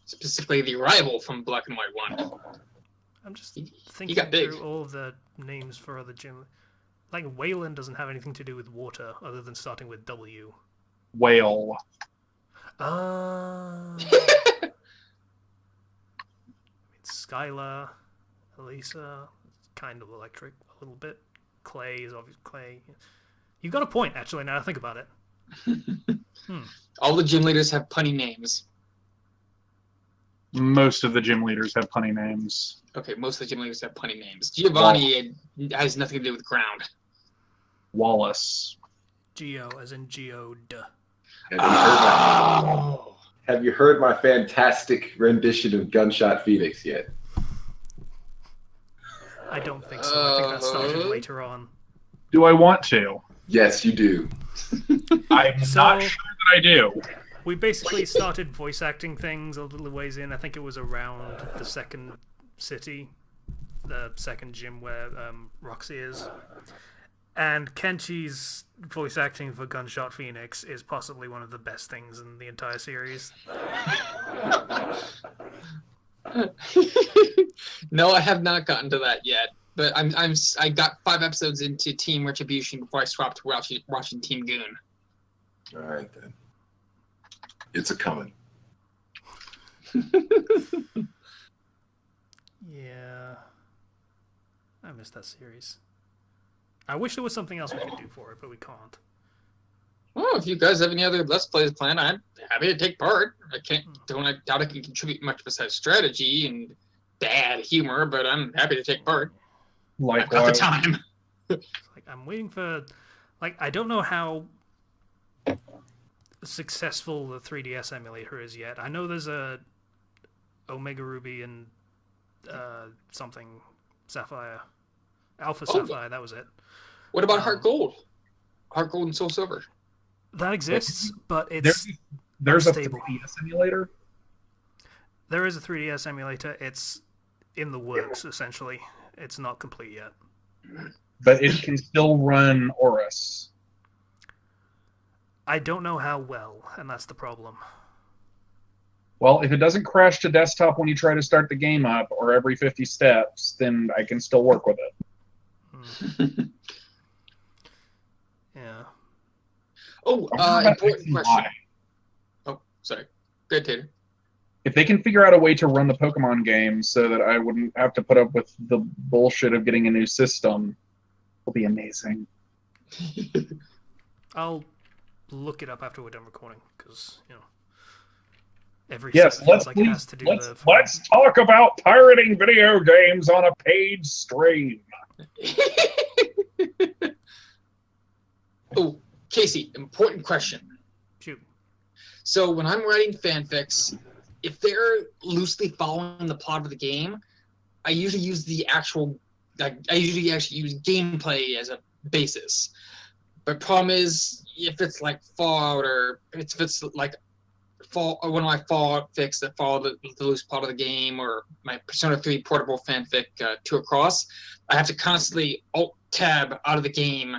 Specifically the rival from Black and White 1. I'm just He thinking got big. through all of the names for other gym. Like, Wayland doesn't have anything to do with water other than starting with W. Whale. Skylar, Elisa, kind of electric a little bit. Clay is obviously Clay. You got a point, actually, now I think about it. All the gym leaders have punny names. Most of the gym leaders have punny names. Okay, most of the gym leaders have punny names. Giovanni has nothing to do with ground. Wallace. Geo, as in Geode. Have you heard my fantastic rendition of Gunshot Phoenix yet? I don't think so. I think that started later on. Do I want to? Yes, you do. I'm not sure that I do. We basically started voice acting things a little ways in. I think it was around the second city, the second gym where Roxy is. And Kenshi's voice acting for Gunshot Phoenix is possibly one of the best things in the entire series. No, I have not gotten to that yet. But I got 5 episodes into Team Retribution before I swapped to watching Team Goon. All right, then. It's a coming. Yeah. I missed that series. I wish there was something else we could do for it, but we can't. Well, if you guys have any other Let's Plays planned, I'm happy to take part. I doubt I can contribute much besides strategy and bad humor, but I'm happy to take part. I've got the time. Like, I'm waiting for... Like, I don't know how successful the 3DS emulator is yet. I know there's a Omega Ruby and something Sapphire. Alpha Sapphire, that was it. What about Heart Gold? Heart Gold and Soul Silver? That exists, but it's there's a unstable. 3DS emulator? There is a 3DS emulator. It's in the works, essentially. It's not complete yet. But it can still run Horus. I don't know how well, and that's the problem. Well, if it doesn't crash to desktop when you try to start the game up or every 50 steps, then I can still work with it. Yeah. Oh, important question. Oh, sorry. Good, Tater. If they can figure out a way to run the Pokemon game so that I wouldn't have to put up with the bullshit of getting a new system, it'll be amazing. I'll look it up after we're done recording, because, you know, every Yes, feels like it has to do let's talk about pirating video games on a paid stream. Oh, Casey, important question. Shoot. So when I'm writing fanfics, if they're loosely following the plot of the game, I usually use the actual, I usually actually use gameplay as a basis. But problem is, if it's like Fallout or if it's like one of my Fallout fics that follow the loose plot of the game, or my Persona 3 portable fanfic, Two Across, I have to constantly Alt-Tab out of the game.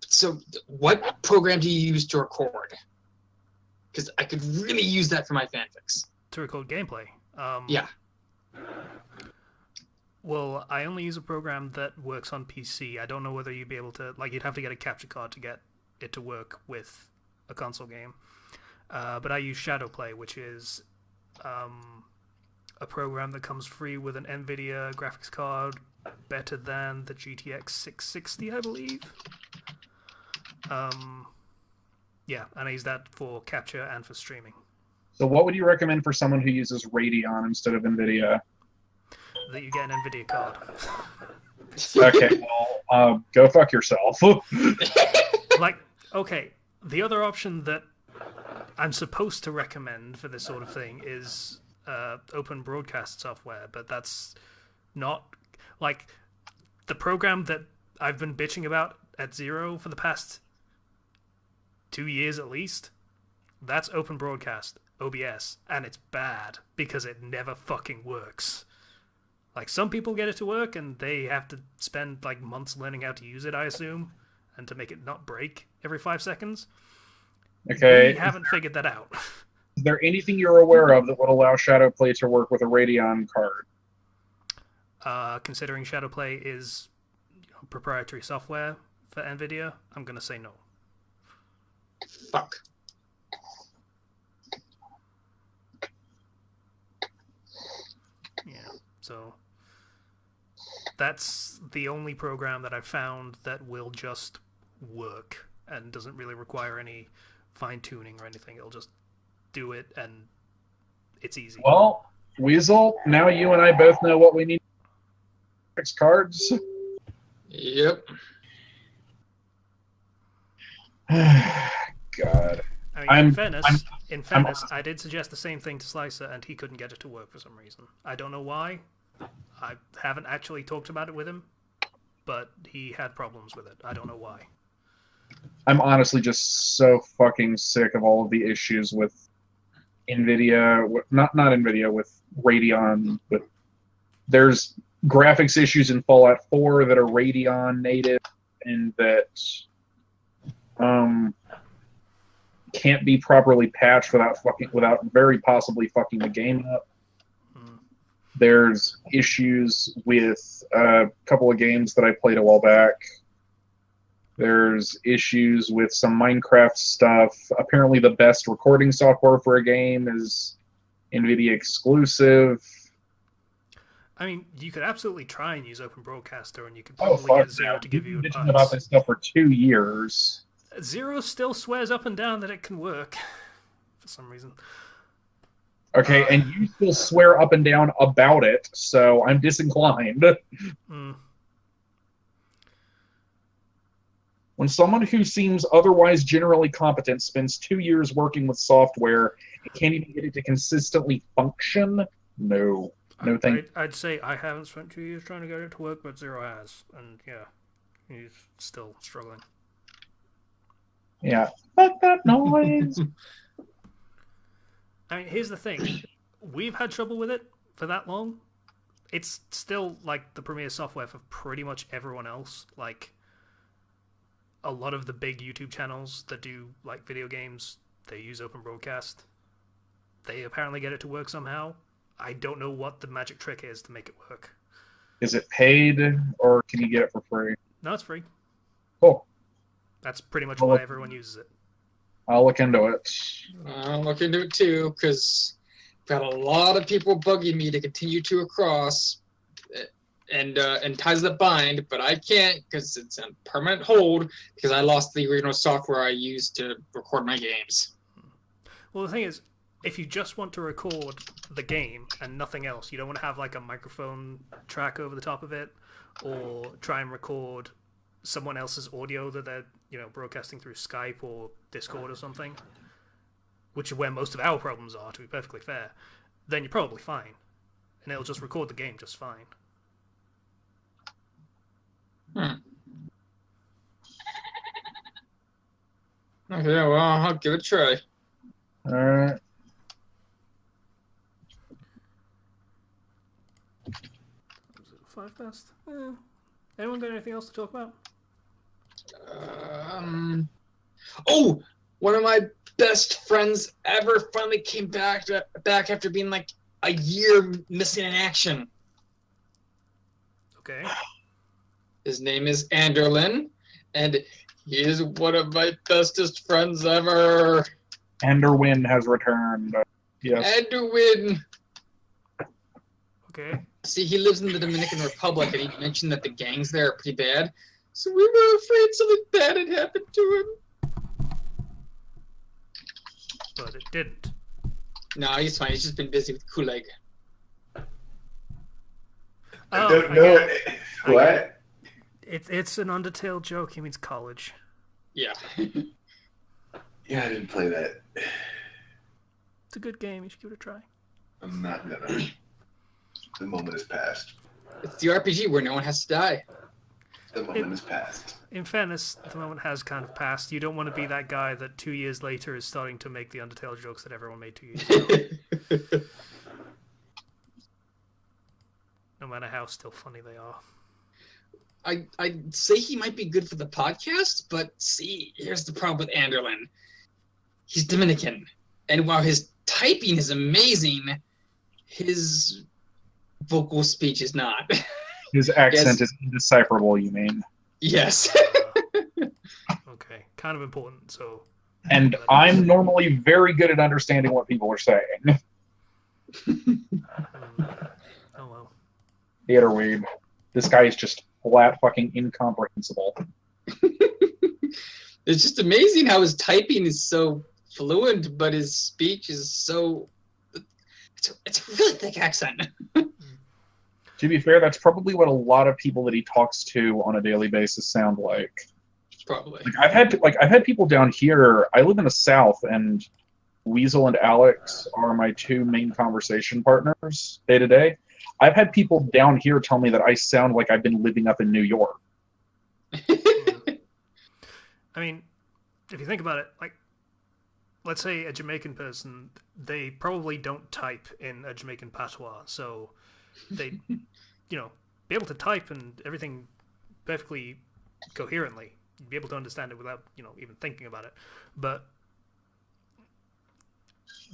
So what program do you use to record? Because I could really use that for my fanfics. To record gameplay? Yeah. Well, I only use a program that works on PC. I don't know whether you'd be able to... Like, you'd have to get a capture card to get it to work with a console game. But I use Shadowplay, which is a program that comes free with an NVIDIA graphics card better than the GTX 660, I believe. Yeah, and I use that for capture and for streaming. So what would you recommend for someone who uses Radeon instead of NVIDIA? That you get an NVIDIA card. Okay, well, go fuck yourself. Like, okay, the other option that I'm supposed to recommend for this sort of thing is open broadcast software, but that's not... Like, the program that I've been bitching about at Zero for the past 2 years at least, that's open broadcast, OBS, and it's bad because it never fucking works. Like, some people get it to work and they have to spend like months learning how to use it, I assume, and to make it not break every 5 seconds. Okay. We haven't figured that out. Is there anything you're aware of that would allow Shadowplay to work with a Radeon card? Considering Shadowplay is proprietary software for NVIDIA, I'm going to say no. Fuck. Yeah, so that's the only program that I've found that will just work and doesn't really require any fine-tuning or anything. It'll just do it, and it's easy. Well, Weasel, now you and I both know what we need. Cards. Yep. God. I mean, in fairness, I did suggest the same thing to Slicer, and he couldn't get it to work for some reason. I don't know why. I haven't actually talked about it with him, but he had problems with it. I don't know why. I'm honestly just so fucking sick of all of the issues with NVIDIA, not NVIDIA, with Radeon. But there's graphics issues in Fallout 4 that are Radeon native and that can't be properly patched without very possibly fucking the game up. There's issues with a couple of games that I played a while back. There's issues with some Minecraft stuff. Apparently the best recording software for a game is NVIDIA exclusive. I mean, you could absolutely try and use Open Broadcaster, and you could probably get Zero to give you advice. Bitching about this stuff for 2 years. Zero still swears up and down that it can work, for some reason. Okay, and you still swear up and down about it, so I'm disinclined. When someone who seems otherwise generally competent spends 2 years working with software and can't even get it to consistently function, no. No thank you. I'd say I haven't spent 2 years trying to get it to work, but Zero has, and yeah, he's still struggling. Yeah. Fuck that noise! I mean, here's the thing. We've had trouble with it for that long, it's still like the premier software for pretty much everyone else. Like a lot of the big YouTube channels that do like video games, they use Open Broadcast. They apparently get it to work somehow. I don't know what the magic trick is to make it work. Is it paid, or can you get it for free? No, it's free. Cool. That's pretty much why everyone uses it. I'll look into it. I'll look into it too, because got a lot of people bugging me to continue to across and ties that bind, but I can't because it's on permanent hold because I lost the original software I used to record my games. Well, the thing is, if you just want to record the game and nothing else, you don't want to have like a microphone track over the top of it, or try and record someone else's audio that they're, broadcasting through Skype or Discord or something, which is where most of our problems are, to be perfectly fair, then you're probably fine. And it'll just record the game just fine. Okay, well, I'll give it a try. Alright. Five past. Anyone got anything else to talk about? Oh, one of my best friends ever finally came back after being like a year missing in action. Okay. His name is Anderlin, and he is one of my bestest friends ever. Enderwin has returned. Yes. Anderwin. Okay. See, he lives in the Dominican Republic, and he mentioned that the gangs there are pretty bad. So we were afraid something bad had happened to him. But it didn't. No, he's fine. He's just been busy with Kuleg. I don't know. What? It's an Undertale joke. He means college. Yeah. Yeah, I didn't play that. It's a good game. You should give it a try. I'm not gonna. The moment has passed. It's the RPG where no one has to die. The moment has passed. In fairness, the moment has kind of passed. You don't want to be that guy that 2 years later is starting to make the Undertale jokes that everyone made 2 years ago. No matter how still funny they are. I'd say he might be good for the podcast, but see, here's the problem with Anderlin. He's Dominican, and while his typing is amazing, his vocal speech is not. His accent is indecipherable, you mean? Yes. Okay, kind of important, so... And I'm normally very good at understanding what people are saying. Oh well. Theater weeb. This guy is just flat fucking incomprehensible. It's just amazing how his typing is so fluent, but his speech is so... It's a really thick accent. To be fair, that's probably what a lot of people that he talks to on a daily basis sound like. Probably. I've had people down here. I live in the South, and Weasel and Alex are my two main conversation partners day to day. I've had people down here tell me that I sound like I've been living up in New York. I mean, if you think about it, like, let's say a Jamaican person, they probably don't type in a Jamaican patois, so they, be able to type and everything perfectly coherently. You'd be able to understand it without, even thinking about it. But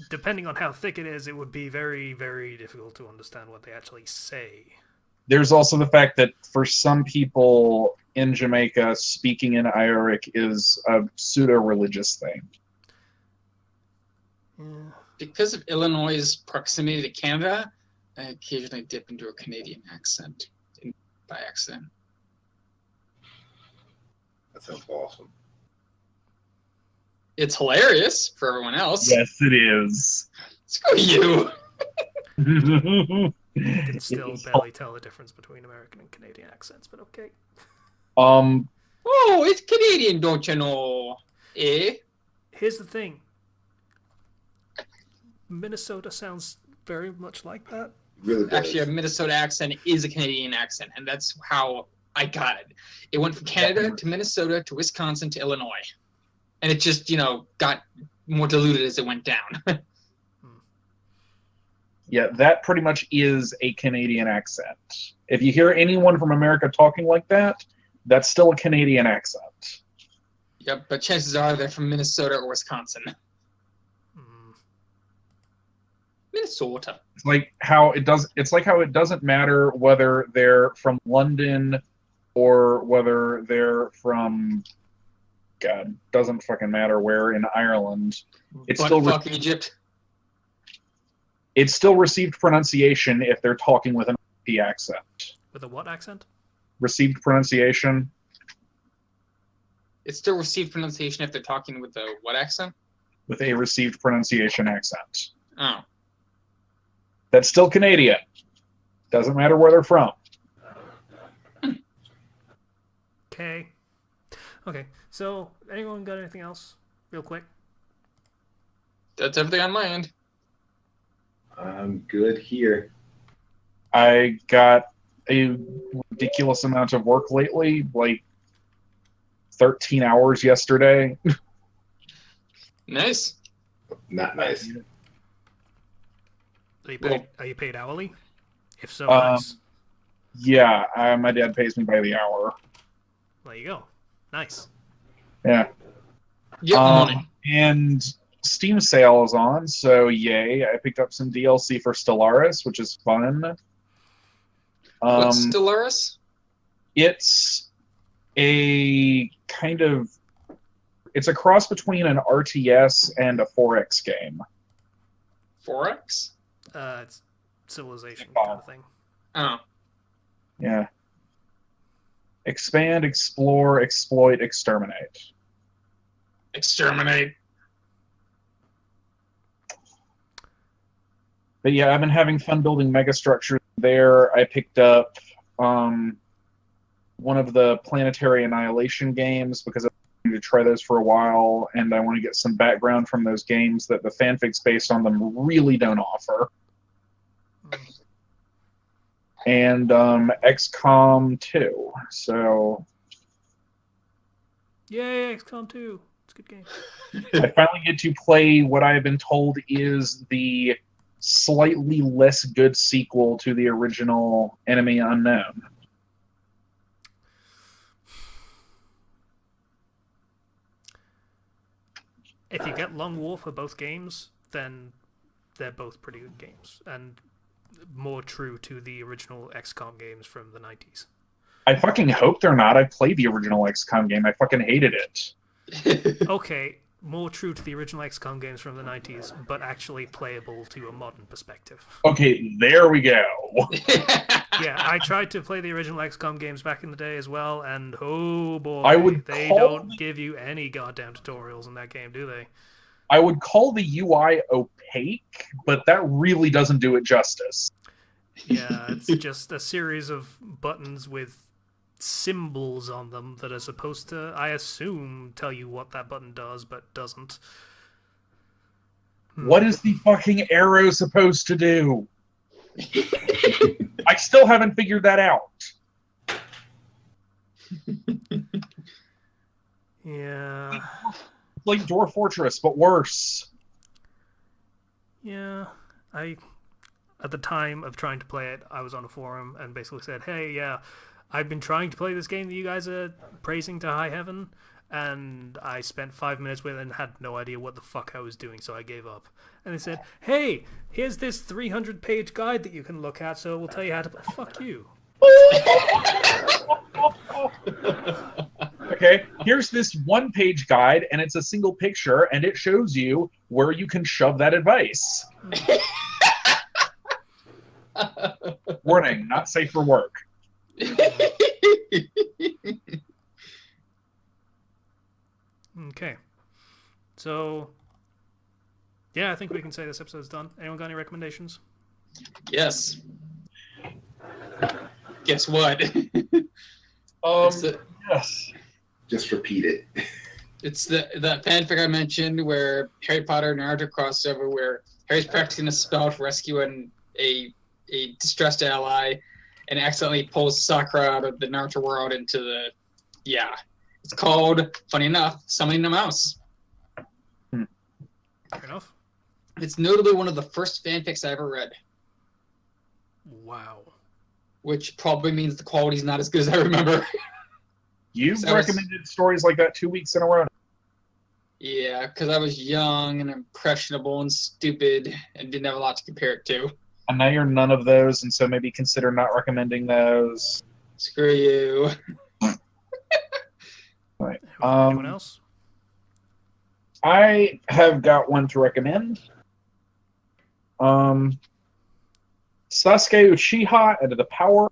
depending on how thick it is, it would be very, very difficult to understand what they actually say. There's also the fact that for some people in Jamaica, speaking in Irish is a pseudo-religious thing. Yeah. Because of Illinois' proximity to Canada, I occasionally dip into a Canadian accent by accident. That sounds awesome. It's hilarious for everyone else. Yes, it is. Screw you. You can still barely tell the difference between American and Canadian accents, but okay. Oh, it's Canadian, don't you know? Eh? Here's the thing. Minnesota sounds very much like that. Really does. Actually, a Minnesota accent is a Canadian accent, and that's how I got it. It went from Canada to Minnesota to Wisconsin to Illinois. And it just, got more diluted as it went down. Yeah, that pretty much is a Canadian accent. If you hear anyone from America talking like that, that's still a Canadian accent. Yep, but chances are they're from Minnesota or Wisconsin. Minnesota. It's like how it doesn't matter whether they're from London or whether they're from God, doesn't fucking matter where in Ireland. It's but still fuck Egypt. It's still received pronunciation if they're talking with an IP accent. With a what accent? Received pronunciation. It's still received pronunciation if they're talking with the what accent? With a received pronunciation accent. Oh. That's still Canadian. Doesn't matter where they're from. Okay. Okay, so anyone got anything else? Real quick. That's everything on my end. I'm good here. I got a ridiculous amount of work lately, like 13 hours yesterday. Nice. Not nice. Are you paid hourly? If so, nice. Yeah, my dad pays me by the hour. There you go. Nice. Yeah. Get money. And Steam sale is on, so yay. I picked up some DLC for Stellaris, which is fun. What's Stellaris? It's a kind of... It's a cross between an RTS and a 4X game. 4X? It's Civilization kind of thing. Oh. Yeah. Expand, explore, exploit, exterminate. Exterminate. But yeah, I've been having fun building megastructures there. I picked up one of the Planetary Annihilation games because I've been to try those for a while, and I want to get some background from those games that the fanfics based on them really don't offer. And XCOM 2. So Yay, XCOM 2. It's a good game. I finally get to play what I have been told is the slightly less good sequel to the original Enemy Unknown. If you get Long War for both games, then they're both pretty good games. And more true to the original XCOM games from the 90s. I fucking hope they're not. I played the original XCOM game. I fucking hated it. Okay, more true to the original XCOM games from the 90s, but actually playable to a modern perspective. Okay, there we go. Yeah, I tried to play the original XCOM games back in the day as well, and oh boy, they call don't give you any goddamn tutorials in that game, do they? I would call the UI opaque, but that really doesn't do it justice. Yeah, it's just a series of buttons with symbols on them that are supposed to, I assume, tell you what that button does, but doesn't. What is the fucking arrow supposed to do? I still haven't figured that out. Yeah. Like Dwarf Fortress, but worse. Yeah. At the time of trying to play it, I was on a forum and basically said, hey, yeah, I've been trying to play this game that you guys are praising to high heaven, and I spent 5 minutes with it and had no idea what the fuck I was doing, so I gave up. And they said, hey, here's this 300-page guide that you can look at, so we'll tell you how to play. Fuck you. Okay, here's this one-page guide, and it's a single picture, and it shows you where you can shove that advice. Warning, not safe for work. Okay. So, yeah, I think we can say this episode's done. Anyone got any recommendations? Yes. Guess what? Yes. Just repeat it. It's the fanfic I mentioned where Harry Potter and Naruto crossover where Harry's practicing a spell to rescue a distressed ally and accidentally pulls Sakura out of the Naruto world into the... Yeah. It's called, funny enough, Summoning a Mouse. Fair enough. It's notably one of the first fanfics I ever read. Wow. which probably means the quality's not as good as I remember. You've So recommended stories like that 2 weeks in a row. Yeah, because I was young and impressionable and stupid and didn't have a lot to compare it to. And now you're none of those, and so maybe consider not recommending those. Screw you. Right. Anyone else? I have got one to recommend. Sasuke Uchiha and the Power.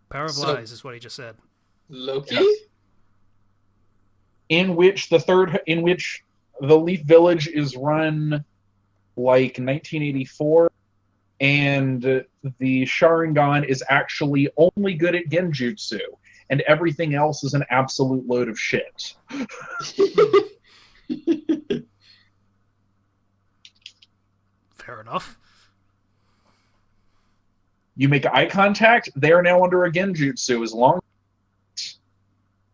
Power of Lies is what he just said. Loki? Yeah. In which the Leaf Village is run like 1984, and the Sharingan is actually only good at Genjutsu, and everything else is an absolute load of shit. Fair enough. You make eye contact, they are now under a Genjutsu. As long as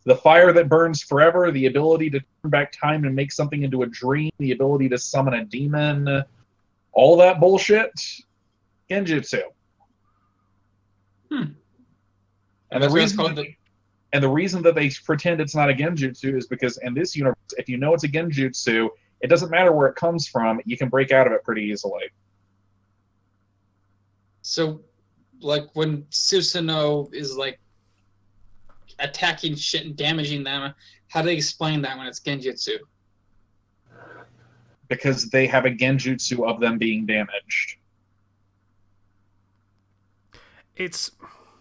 the fire that burns forever, the ability to turn back time and make something into a dream, the ability to summon a demon, all that bullshit, Genjutsu. And the reason that they pretend it's not a Genjutsu is because in this universe, if you know it's a Genjutsu, it doesn't matter where it comes from, you can break out of it pretty easily. So, like, when Susanoo is, like, attacking shit and damaging them, how do they explain that when it's Genjutsu? Because they have a Genjutsu of them being damaged.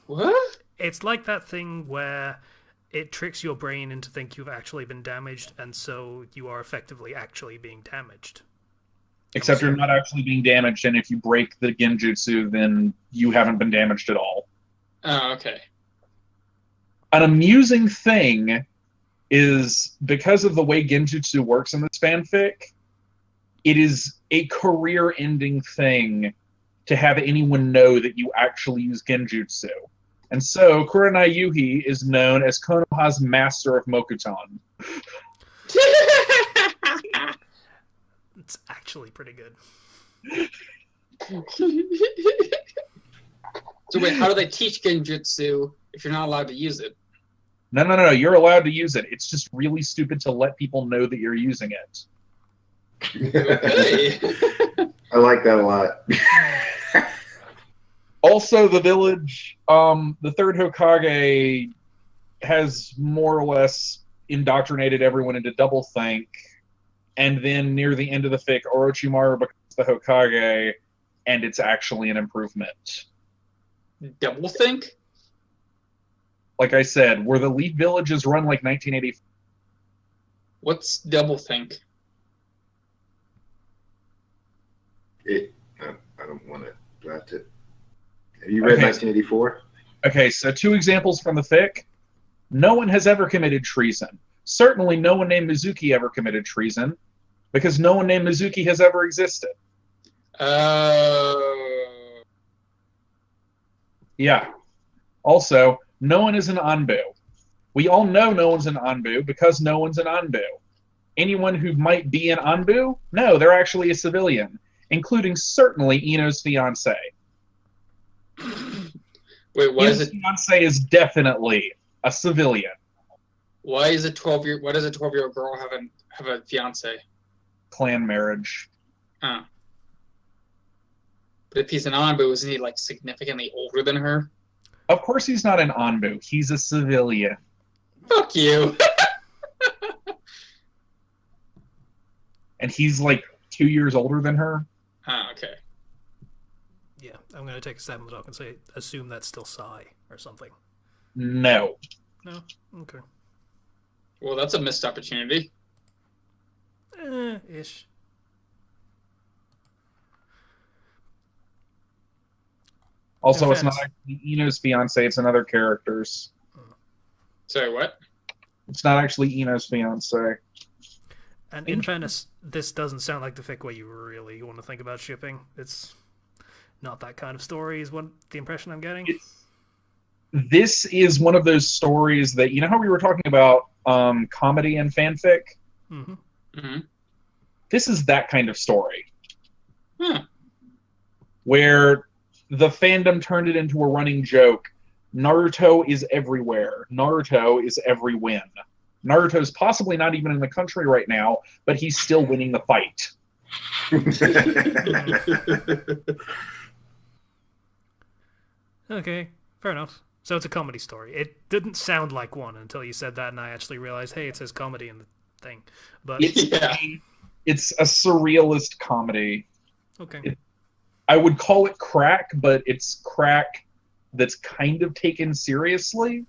What? It's like that thing where it tricks your brain into think you've actually been damaged, and so you are effectively actually being damaged. Except you're not actually being damaged, and if you break the Genjutsu, then you haven't been damaged at all. Oh, okay. An amusing thing is, because of the way Genjutsu works in this fanfic, it is a career-ending thing to have anyone know that you actually use Genjutsu. And so, Kurenai Yuhi is known as Konoha's Master of Mokuton. It's actually pretty good. So wait, how do they teach Genjutsu if you're not allowed to use it? No, you're allowed to use it. It's just really stupid to let people know that you're using it. Okay. I like that a lot. Also, the village, the third Hokage has more or less indoctrinated everyone into doublethink, and then near the end of the fic, Orochimaru becomes the Hokage, and it's actually an improvement. Doublethink? Like I said, where the Leaf Village is run like 1980. What's doublethink? I don't want to draft it. Have you read 1984? Okay, so 2 examples from the fic. No one has ever committed treason. Certainly no one named Mizuki ever committed treason, because no one named Mizuki has ever existed. Yeah. Also, no one is an Anbu. We all know no one's an Anbu because no one's an Anbu. Anyone who might be an Anbu? No, they're actually a civilian, including certainly Ino's fiancé. Wait, why is Ino's it? fiancé is definitely a civilian. Why is a 12-year? Why does a 12-year-old girl have a fiance? Clan marriage. Oh. But if he's an Anbu, isn't he like significantly older than her? Of course he's not an Anbu. He's a civilian. Fuck you. And he's like 2 years older than her. Oh, okay. Yeah, I'm going to take a stab in the dark and say, assume that's still Sai or something. No. No? Okay. Well, that's a missed opportunity. Ish. Also, No it's not offense. actually Ino's fiance, it's another character's. Sorry, what? It's not actually Ino's fiance. And in fairness, this doesn't sound like the fic where you really want to think about shipping. It's not that kind of story, is what the impression I'm getting. This is one of those stories that, you know how we were talking about comedy and fanfic? Mm-hmm. This is that kind of story. Huh. where the fandom turned it into a running joke. Naruto is everywhere. Naruto is every win. Naruto's possibly not even in the country right now, but he's still winning the fight. Okay, fair enough. So it's a comedy story. It didn't sound like one until you said that, and I actually realized, hey, it says comedy in the thing. But It's a surrealist comedy. okay. I would call it crack, but it's crack that's kind of taken seriously.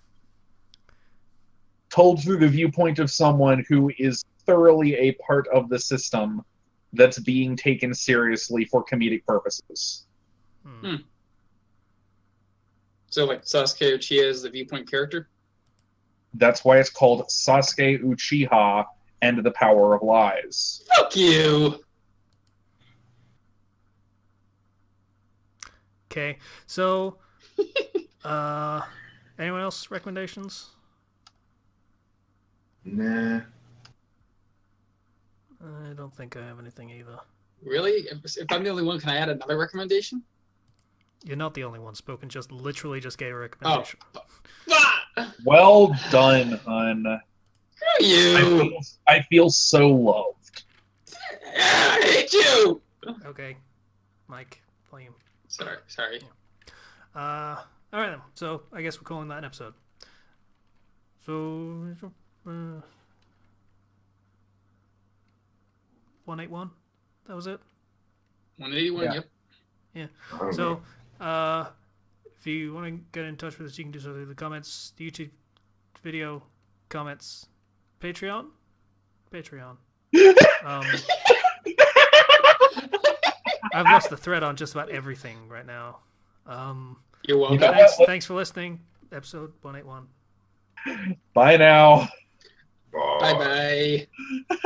Told through the viewpoint of someone who is thoroughly a part of the system that's being taken seriously for comedic purposes. So, like, Sasuke Uchiha is the viewpoint character? That's why it's called Sasuke Uchiha and the Power of Lies. Fuck you! Okay, so, anyone else recommendations? Nah. I don't think I have anything either. Really? If I'm the only one, can I add another recommendation? You're not the only one. Spoken just literally just gave a recommendation. Ah! Well done, hun. Screw you! I feel so loved. I hate you! Okay, Mike, volume. Sorry. All right then. So I guess we're calling that an episode. So 181. That was it. 181. Yeah. Yep. Yeah. Oh, So if you want to get in touch with us, you can do so through the comments, the YouTube video comments, Patreon. I've lost the thread on just about everything right now. You're welcome. Thanks for listening. Episode 181. Bye now. Bye. Bye-bye.